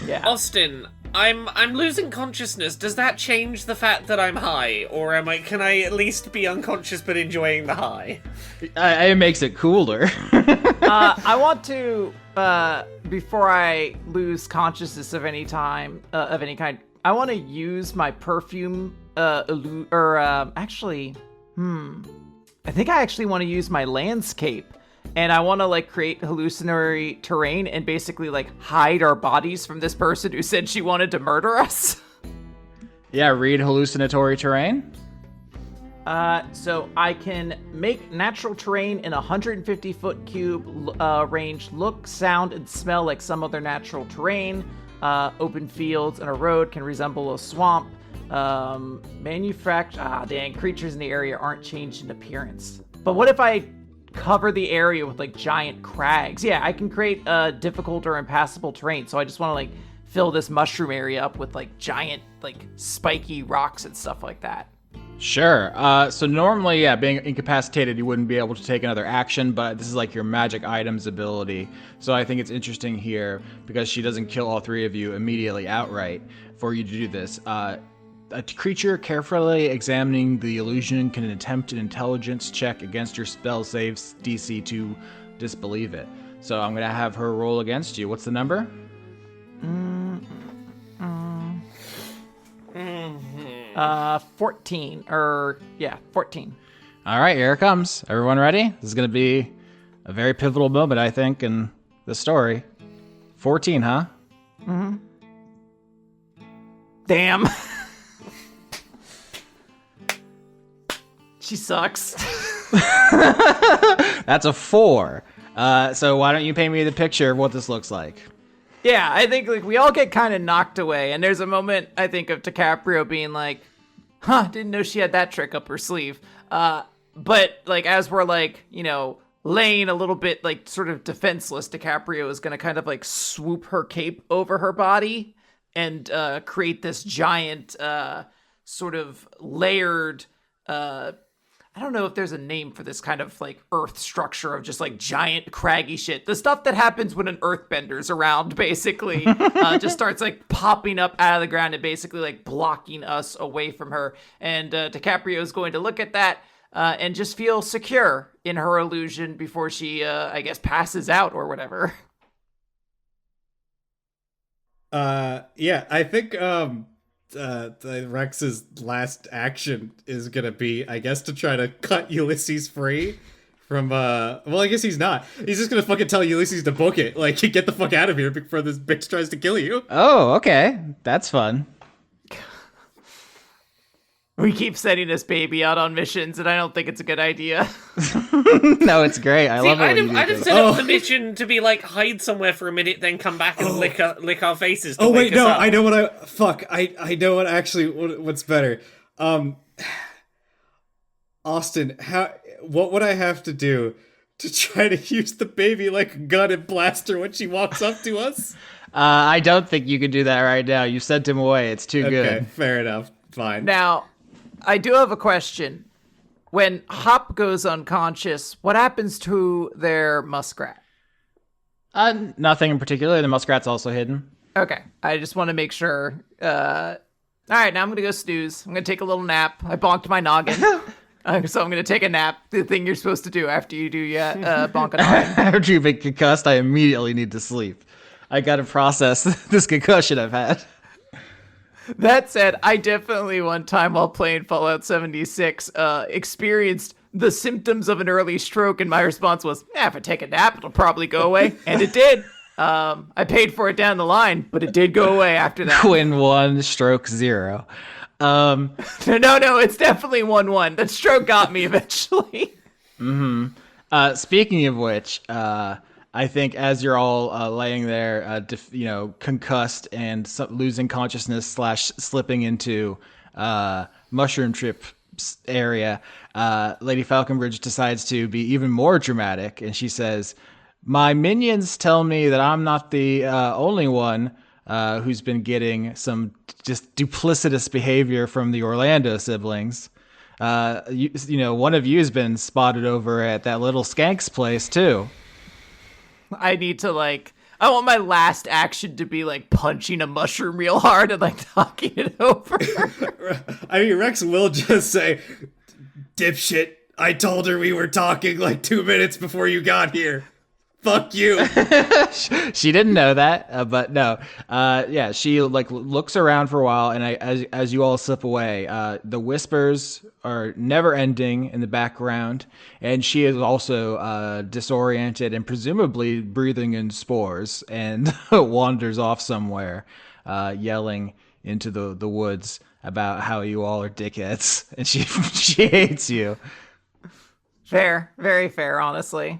Yeah. Austin, I'm losing consciousness. Does that change the fact that I'm high, or can I at least be unconscious but enjoying the high? It makes it cooler. I want to, before I lose consciousness of any kind, I want to use my perfume, I think I actually want to use my landscape. And I want to create hallucinatory terrain and basically hide our bodies from this person who said she wanted to murder us. Yeah, read hallucinatory terrain. So I can make natural terrain in a 150-foot cube range look, sound, and smell like some other natural terrain. Open fields and a road can resemble a swamp. Creatures in the area aren't changed in appearance. But what if I cover the area with giant crags? Yeah, I can create difficult or impassable terrain. So I just want to fill this mushroom area up with giant spiky rocks and stuff like that. Sure. So normally, being incapacitated, you wouldn't be able to take another action, but this is your magic items ability. So I think it's interesting here because she doesn't kill all three of you immediately outright for you to do this. A creature carefully examining the illusion can attempt an intelligence check against your spell save's DC to disbelieve it. So I'm going to have her roll against you. What's the number? 14. 14. All right, here it comes. Everyone ready? This is going to be a very pivotal moment, I think, in the story. 14, huh? Mm-hmm. Damn. She sucks. That's a 4. So why don't you paint me the picture of what this looks like? Yeah, I think we all get kind of knocked away, and there's a moment I think of DiCaprio being like, didn't know she had that trick up her sleeve. But as we're laying a little bit sort of defenseless, DiCaprio is gonna kind of swoop her cape over her body and create this giant sort of layered I don't know if there's a name for this kind of earth structure of just giant craggy shit. The stuff that happens when an earthbender's around basically just starts popping up out of the ground and basically blocking us away from her. And DiCaprio is going to look at that and just feel secure in her illusion before she, I guess, passes out or whatever. Yeah, I think Rex's last action is gonna be, I guess, to try to cut Ulysses free from well, I guess he's not. He's just gonna fucking tell Ulysses to book it, get the fuck out of here before this bitch tries to kill you. Oh, okay. That's fun. We keep sending this baby out on missions, and I don't think it's a good idea. No, it's great. I love it. I'd have set up the mission to be hide somewhere for a minute, then come back and lick our faces. To wake us up. I know what I know what what's better. Austin, what would I have to do to try to use the baby like a gun and blast her when she walks up to us? I don't think you can do that right now. You sent him away. It's too good. Okay, fair enough. Fine. Now, I do have a question. When Hop goes unconscious, what happens to their muskrat? Nothing in particular. The muskrat's also hidden. Okay, I just want to make sure. All right, now I'm gonna go snooze. I'm gonna take a little nap. I bonked my noggin, so I'm gonna take a nap. The thing you're supposed to do after you do bonk a noggin. After you've been concussed, I immediately need to sleep. I gotta process this concussion I've had. That said, I definitely one time while playing Fallout 76 experienced the symptoms of an early stroke, and my response was, if I take a nap, it'll probably go away. And it did. I paid for it down the line, but it did go away after that. Quinn 1, stroke 0. No, it's definitely 1-1. That stroke got me eventually. Speaking of which, I think as you're all laying there, concussed and losing consciousness / slipping into mushroom trip area, Lady Falconbridge decides to be even more dramatic, and she says, "My minions tell me that I'm not the only one who's been getting some just duplicitous behavior from the Orlando siblings. One of you has been spotted over at that little skank's place too." I need to I want my last action to be punching a mushroom real hard and talking it over. I mean, Rex will just say, "Dipshit, I told her we were talking 2 minutes before you got here. Fuck you." She didn't know that, but no. She looks around for a while, and as you all slip away, the whispers are never ending in the background, and she is also disoriented and presumably breathing in spores, and wanders off somewhere, yelling into the woods about how you all are dickheads, and she hates you. Fair, very fair, honestly.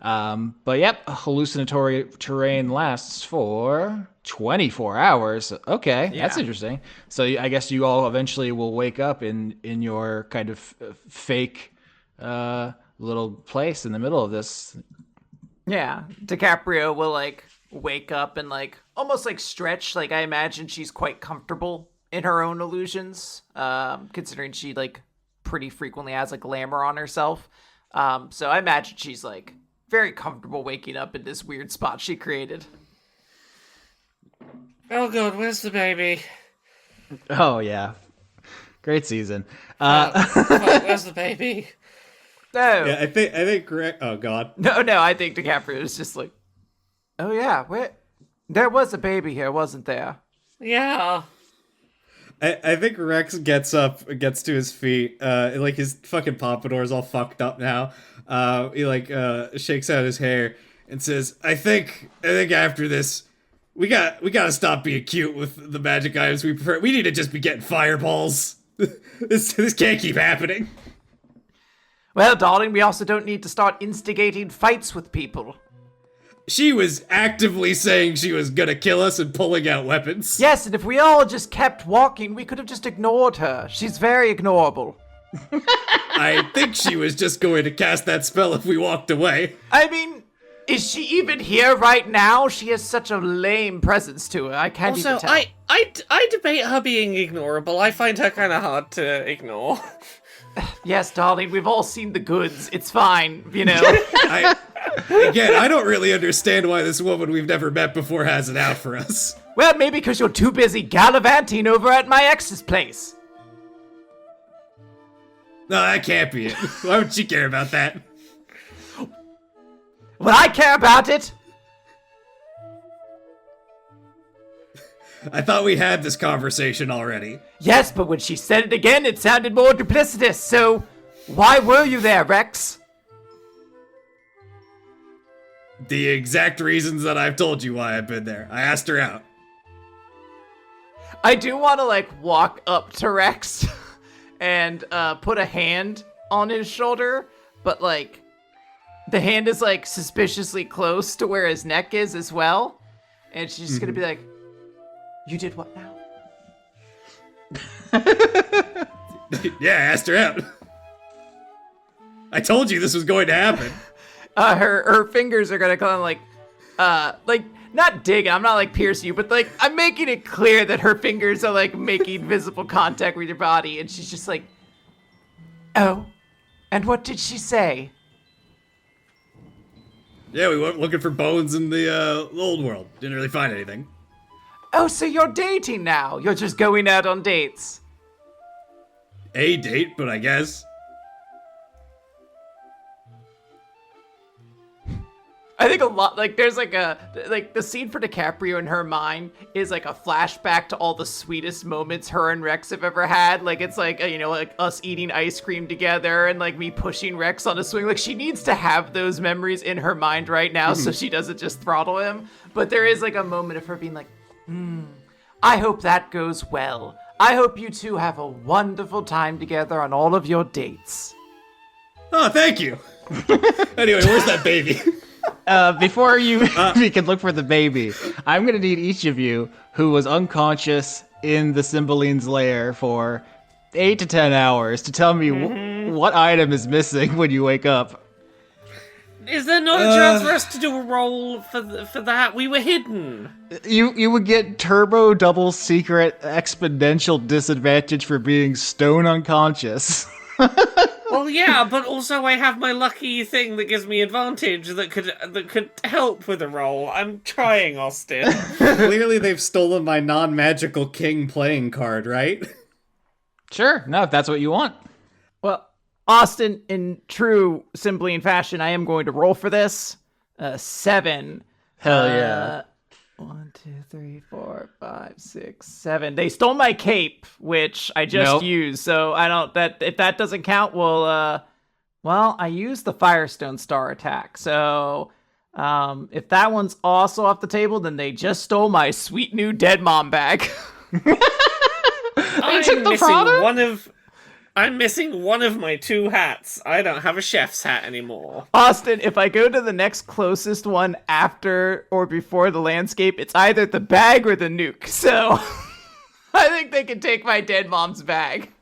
But yep, hallucinatory terrain lasts for 24 hours. Okay, Yeah. That's interesting. So I guess you all eventually will wake up in your kind of fake little place in the middle of this. Yeah, DiCaprio will wake up and almost stretch. I imagine she's quite comfortable in her own illusions, considering she pretty frequently has glamour on herself. So I imagine she's very comfortable waking up in this weird spot she created. Oh god, where's the baby? Oh yeah, great season. Where's the baby? No, Yeah, I think Greg. Oh god. no, I think DiCaprio is just oh yeah, there was a baby here, wasn't there? Yeah. I think Rex gets up, gets to his feet, his fucking pompadour's all fucked up now. He shakes out his hair and says, I think after this, we gotta stop being cute with the magic items we prefer. We need to just be getting fireballs. This can't keep happening." Well, darling, we also don't need to start instigating fights with people. She was actively saying she was gonna kill us and pulling out weapons. Yes, and if we all just kept walking, we could have just ignored her. She's very ignorable. I think she was just going to cast that spell if we walked away. I mean, is she even here right now? She has such a lame presence to her. I can't even Also, tell. I debate her being ignorable. I find her kind of hard to ignore. Yes, darling, we've all seen the goods. It's fine, I don't really understand why this woman we've never met before has it out for us. Well, maybe because you're too busy gallivanting over at my ex's place. No, that can't be it. Why would she care about that? Well, I care about it. I thought we had this conversation already. Yes, but when she said it again, it sounded more duplicitous, so why were you there, Rex? The exact reasons that I've told you why I've been there. I asked her out. I do want to, walk up to Rex and put a hand on his shoulder, but, the hand is, suspiciously close to where his neck is as well, and she's just gonna be like, you did what now? Yeah, I asked her out. I told you this was going to happen. Her fingers are gonna kind of not dig. I'm not piercing you, but I'm making it clear that her fingers are making visible contact with your body, and she's just oh, and what did she say? Yeah, we went looking for bones in the old world. Didn't really find anything. Oh, so you're dating now? You're just going out on dates? A date, but I guess. I think a lot, like, there's like the scene for DiCaprio in her mind is like a flashback to all the sweetest moments her and Rex have ever had. Like, it's like, like us eating ice cream together and like me pushing Rex on a swing. Like, she needs to have those memories in her mind right now so she doesn't just throttle him. But there is like a moment of her being like, I hope that goes well. I hope you two have a wonderful time together on all of your dates. Oh, thank you. Anyway, where's that baby? Before we can look for the baby, I'm gonna need each of you who was unconscious in the Cymbeline's lair for 8 to 10 hours to tell me what item is missing when you wake up. Is there no chance for us to do a roll for that? We were hidden. You would get turbo double secret exponential disadvantage for being stone unconscious. Well, yeah, but also I have my lucky thing that gives me advantage that could help with a roll. I'm trying, Austin. Clearly they've stolen my non-magical king playing card, right? Sure, no, if that's what you want. Well, Austin, in true Cymbeline fashion, I am going to roll for this. 7. Hell yeah. 1, 2, 3, 4, 5, 6, 7. They stole my cape, which I just used. So I don't. If that doesn't count, well, I used the Firestone Star attack. So if that one's also off the table, then they just stole my sweet new dead mom bag. I'm missing one of my 2 hats. I don't have a chef's hat anymore. Austin, if I go to the next closest one after or before the landscape, it's either the bag or the nuke. So I think they can take my dead mom's bag.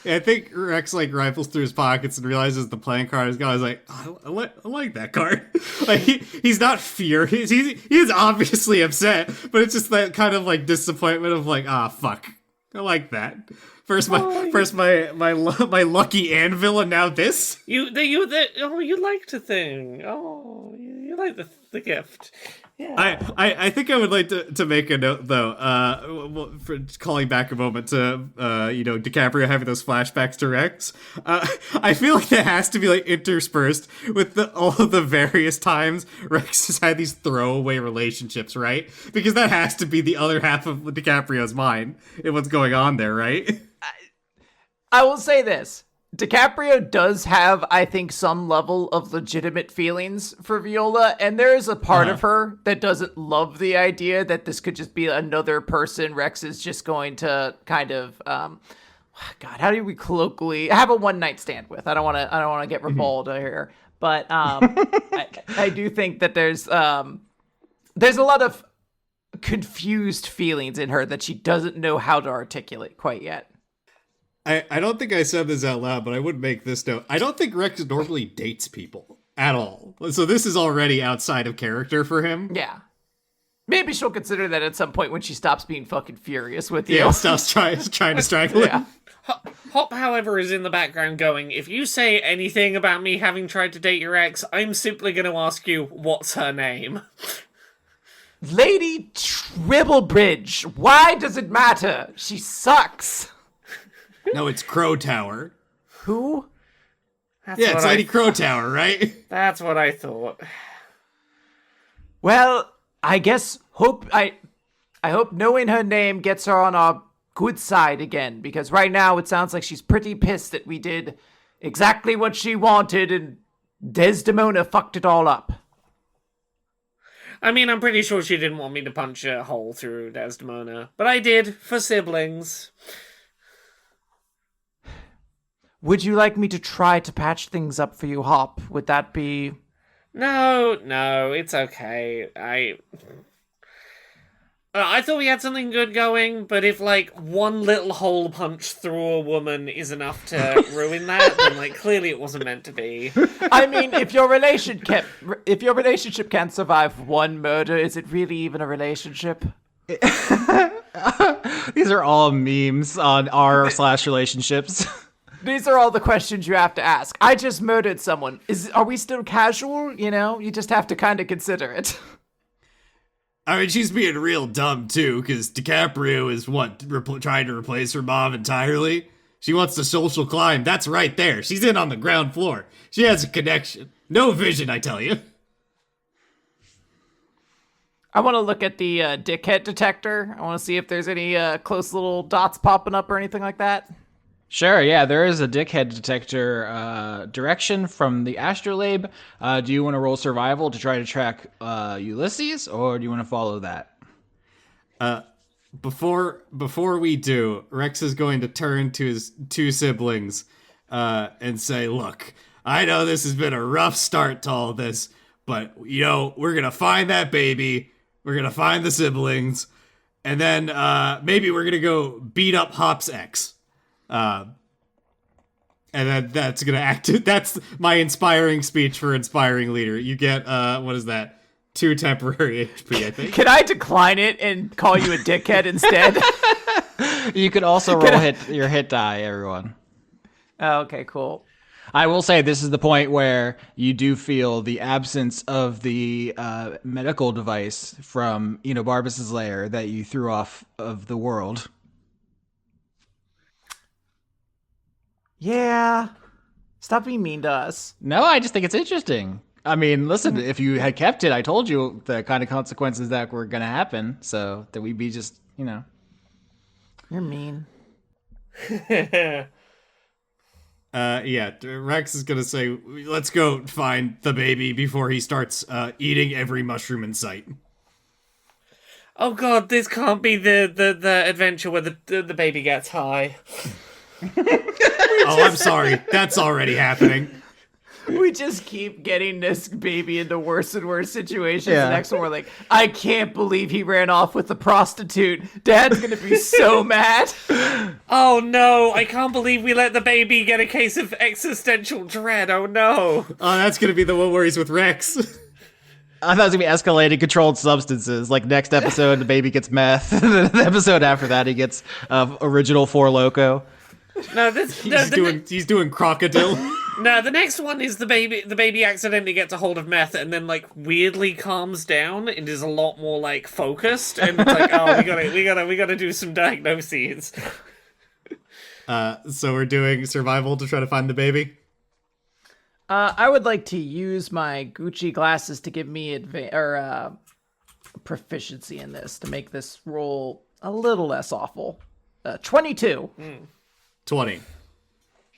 Yeah, I think Rex like rifles through his pockets and realizes the playing card is gone. He's like, oh, I like that card. Like he's not furious. He is obviously upset, but it's just that kind of like disappointment of like, fuck. I like that. First my lucky anvil, and now this. You liked the thing. Oh, you like the gift. Yeah. I think I would like to make a note though. For calling back a moment to DiCaprio having those flashbacks to Rex. I feel like that has to be like interspersed with all of the various times Rex has had these throwaway relationships, right? Because that has to be the other half of DiCaprio's mind and what's going on there, right? I will say this. DiCaprio does have, I think, some level of legitimate feelings for Viola, and there is a part of her that doesn't love the idea that this could just be another person Rex is just going to kind of, God, how do we colloquially have a one-night stand with? I don't want to get ribald here, but I do think that there's a lot of confused feelings in her that she doesn't know how to articulate quite yet. I don't think I said this out loud, but I would make this note. I don't think Rex normally dates people at all. So this is already outside of character for him. Yeah. Maybe she'll consider that at some point when she stops being fucking furious with you. Yeah, stops trying to strangle him. Hop, however, is in the background going, if you say anything about me having tried to date your ex, I'm simply going to ask you, what's her name? Lady Tribblebridge. Why does it matter? She sucks. No, it's Crow Tower. Who? It's Lady Crow Tower, right? That's what I thought. Well, I guess I hope knowing her name gets her on our good side again, because right now it sounds like she's pretty pissed that we did exactly what she wanted and Desdemona fucked it all up. I mean, I'm pretty sure she didn't want me to punch a hole through Desdemona, but I did for siblings. Would you like me to try to patch things up for you, Hop? Would that be... No, it's okay. I thought we had something good going, but if, like, one little hole punch through a woman is enough to ruin that, then, like, clearly it wasn't meant to be. I mean, if your relationship can't survive one murder, is it really even a relationship? These are all memes on r/relationships. These are all the questions you have to ask. I just murdered someone. Are we still casual? You just have to kind of consider it. I mean, she's being real dumb, too, because DiCaprio is, trying to replace her mom entirely? She wants to social climb. That's right there. She's in on the ground floor. She has a connection. No vision, I tell you. I want to look at the Dickhead detector. I want to see if there's any close little dots popping up or anything like that. Sure, yeah, there is a Dickhead detector direction from the astrolabe. Do you want to roll survival to try to track Ulysses, or do you want to follow that? Before we do, Rex is going to turn to his two siblings and say, look, I know this has been a rough start to all this, but, we're going to find that baby. We're going to find the siblings. And then maybe we're going to go beat up Hop's ex. And then that's going to act. That's my inspiring speech for inspiring leader. You get, what is that? 2 temporary HP, I think. Can I decline it and call you a dickhead instead? You could also roll your hit die, everyone. Oh, okay, cool. I will say this is the point where you do feel the absence of the medical device from Barbas's lair that you threw off of the world. Yeah. Stop being mean to us. No, I just think it's interesting. I mean, listen, if you had kept it, I told you the kind of consequences that were going to happen. So that we'd be just, You're mean. Yeah, Rex is going to say, let's go find the baby before he starts eating every mushroom in sight. Oh god, this can't be the adventure where the baby gets high. Oh, I'm sorry. That's already happening. We just keep getting this baby into worse and worse situations. Yeah. The next one, we're like, I can't believe he ran off with the prostitute. Dad's gonna be so mad. Oh no, I can't believe we let the baby get a case of existential dread. Oh no. Oh, that's going to be the one where he's with Rex. I thought it was going to be escalating controlled substances. Like next episode, the baby gets meth. The episode after that, he gets original Four Loko. No, He's doing crocodile. No, the next one is the baby accidentally gets a hold of meth and then weirdly calms down and is a lot more focused, and it's oh, we gotta do some diagnoses. So we're doing survival to try to find the baby. I would like to use my Gucci glasses to give me proficiency in this to make this roll a little less awful. 22. 20.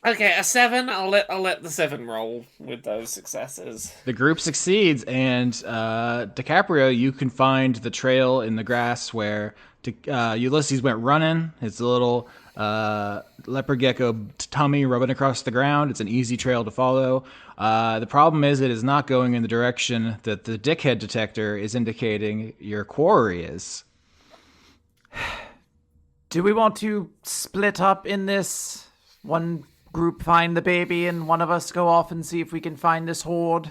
Okay, a 7. I'll let the 7 roll with those successes. The group succeeds, and DiCaprio, you can find the trail in the grass where Ulysses went running. His little leopard gecko tummy rubbing across the ground. It's an easy trail to follow. The problem is it is not going in the direction that the Dickhead detector is indicating your quarry is. Do we want to split up in this? One group find the baby and one of us go off and see if we can find this horde?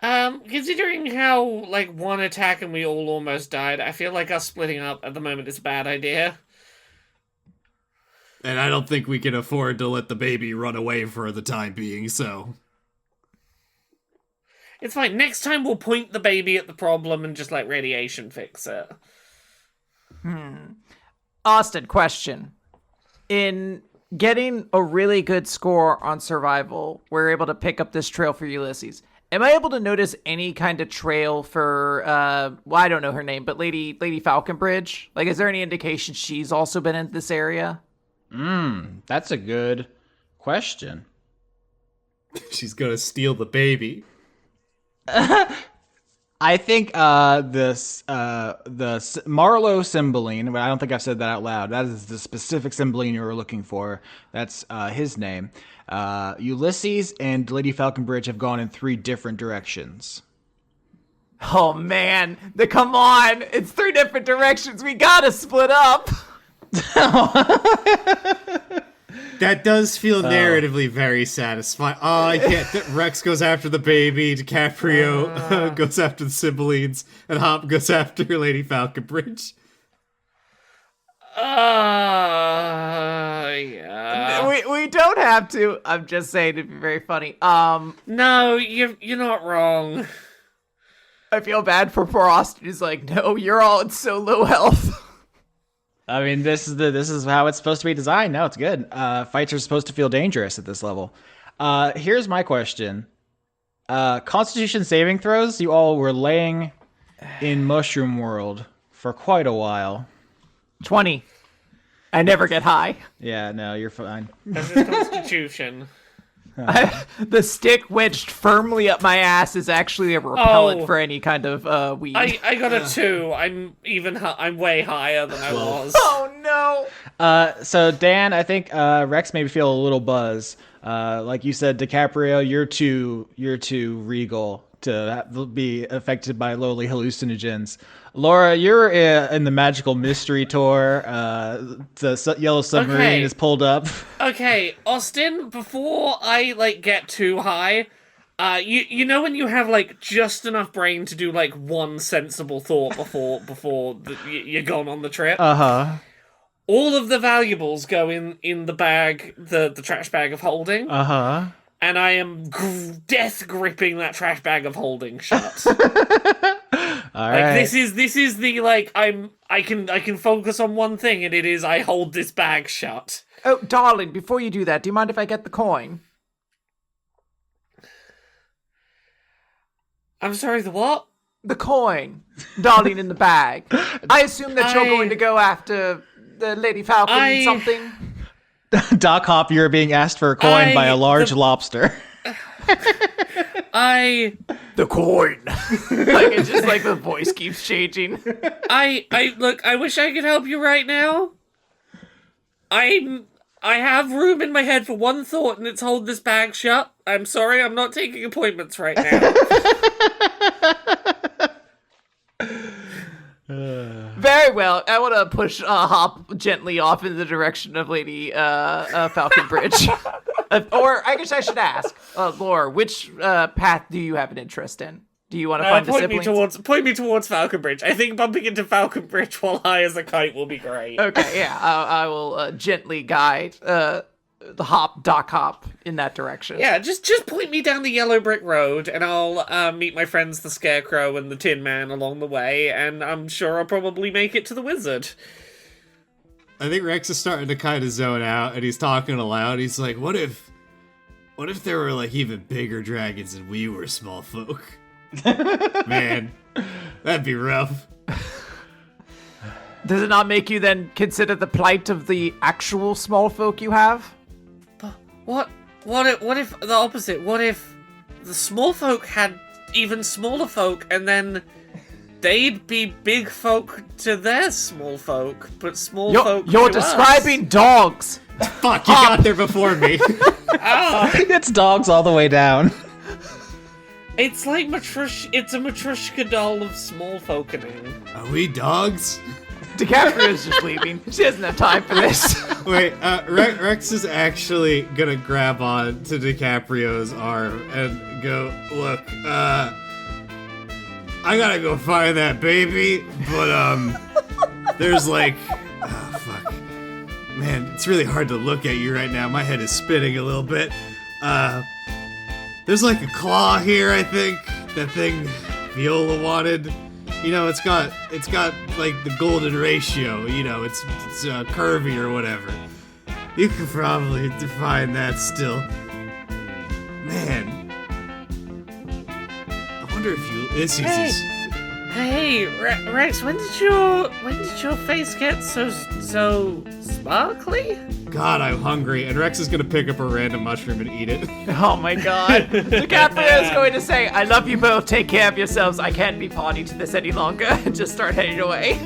Considering how, one attack and we all almost died, I feel like us splitting up at the moment is a bad idea. And I don't think we can afford to let the baby run away for the time being, so... It's fine. Next time we'll point the baby at the problem and just, radiation fix it. Austin, question. In getting a really good score on survival, we're able to pick up this trail for Ulysses. Am I able to notice any kind of trail for, I don't know her name, but Lady Falconbridge? Is there any indication she's also been in this area? That's a good question. She's gonna steal the baby. I think the Marlowe Cymbeline, but I don't think I've said that out loud. That is the specific Cymbeline you were looking for. That's his name. Ulysses and Lady Falconbridge have gone in 3 different directions. Oh man, come on! It's 3 different directions. We gotta split up. That does feel narratively very satisfying. Oh, yeah, Rex goes after the baby, DiCaprio goes after the Cymbelines, and Hop goes after Lady Falconbridge. Yeah. We don't have to. I'm just saying it'd be very funny. No, you're not wrong. I feel bad for poor Austin. He's like, no, you're all in so low health. I mean, this is how it's supposed to be designed. No, it's good. Fights are supposed to feel dangerous at this level. Here's my question. Constitution saving throws. You all were laying in Mushroom World for quite a while. 20. I never get high. Yeah, no, you're fine. That's his constitution. The stick wedged firmly up my ass is actually a repellent for any kind of weed. I got a 2. I'm way higher than I was. Oh no! So Dan, I think Rex maybe feel a little buzz. Like you said, DiCaprio, you're too regal to be affected by lowly hallucinogens. Laura, you're in the magical mystery tour. The yellow submarine is pulled up. Okay, Austin, before I get too high, you know when you have just enough brain to do one sensible thought before you're gone on the trip. All of the valuables go in the bag, the trash bag of holding. And I am death gripping that trash bag of holding shut. All right. This is the I can focus on one thing, and it is I hold this bag shut. Oh, darling, before you do that, do you mind if I get the coin? I'm sorry, the what? The coin, darling, in the bag. I assume that you're going to go after the Lady Falcon something. Doc Hop, you're being asked for a coin by a large lobster. The coin. It's just the voice keeps changing. Look, I wish I could help you right now. I have room in my head for one thought, and it's hold this bag shut. I'm sorry, I'm not taking appointments right now. Very well. I want to push Hop gently off in the direction of Lady Falcon Bridge. Or I guess I should ask, Laura, which path do you have an interest in? Do you want to find the siblings? Point me towards Falcon Bridge. I think bumping into Falcon Bridge while high as a kite will be great. Okay, yeah. I will gently guide the Doc Hop in that direction. Yeah, just point me down the yellow brick road, and I'll meet my friends the Scarecrow and the Tin Man along the way, and I'm sure I'll probably make it to the Wizard. I think Rex is starting to kind of zone out, and he's talking aloud. He's like, what if there were even bigger dragons and we were small folk? Man, that'd be rough. Does it not make you then consider the plight of the actual small folk you have? But what if the opposite? What if the small folk had even smaller folk, and then they'd be big folk to their small folk, but small folk You're to describing dogs! Fuck, you got there before me. It's dogs all the way down. It's like it's a Matryoshka doll of small folkening. Are we dogs? DiCaprio's just leaving. She doesn't have time for this. Wait, Rex is actually gonna grab on to DiCaprio's arm and go, look, I gotta go find that baby, but, there's oh, fuck. Man, it's really hard to look at you right now. My head is spinning a little bit. There's a claw here, I think. That thing Viola wanted. It's got the golden ratio. It's curvy or whatever. You could probably define that still. Man, I wonder if Ulysses is. Hey, Rex, when did your face get so sparkly? God, I'm hungry. And Rex is gonna pick up a random mushroom and eat it. Oh my god. DiCaprio is going to say, I love you both, take care of yourselves, I can't be party to this any longer, and just start heading away.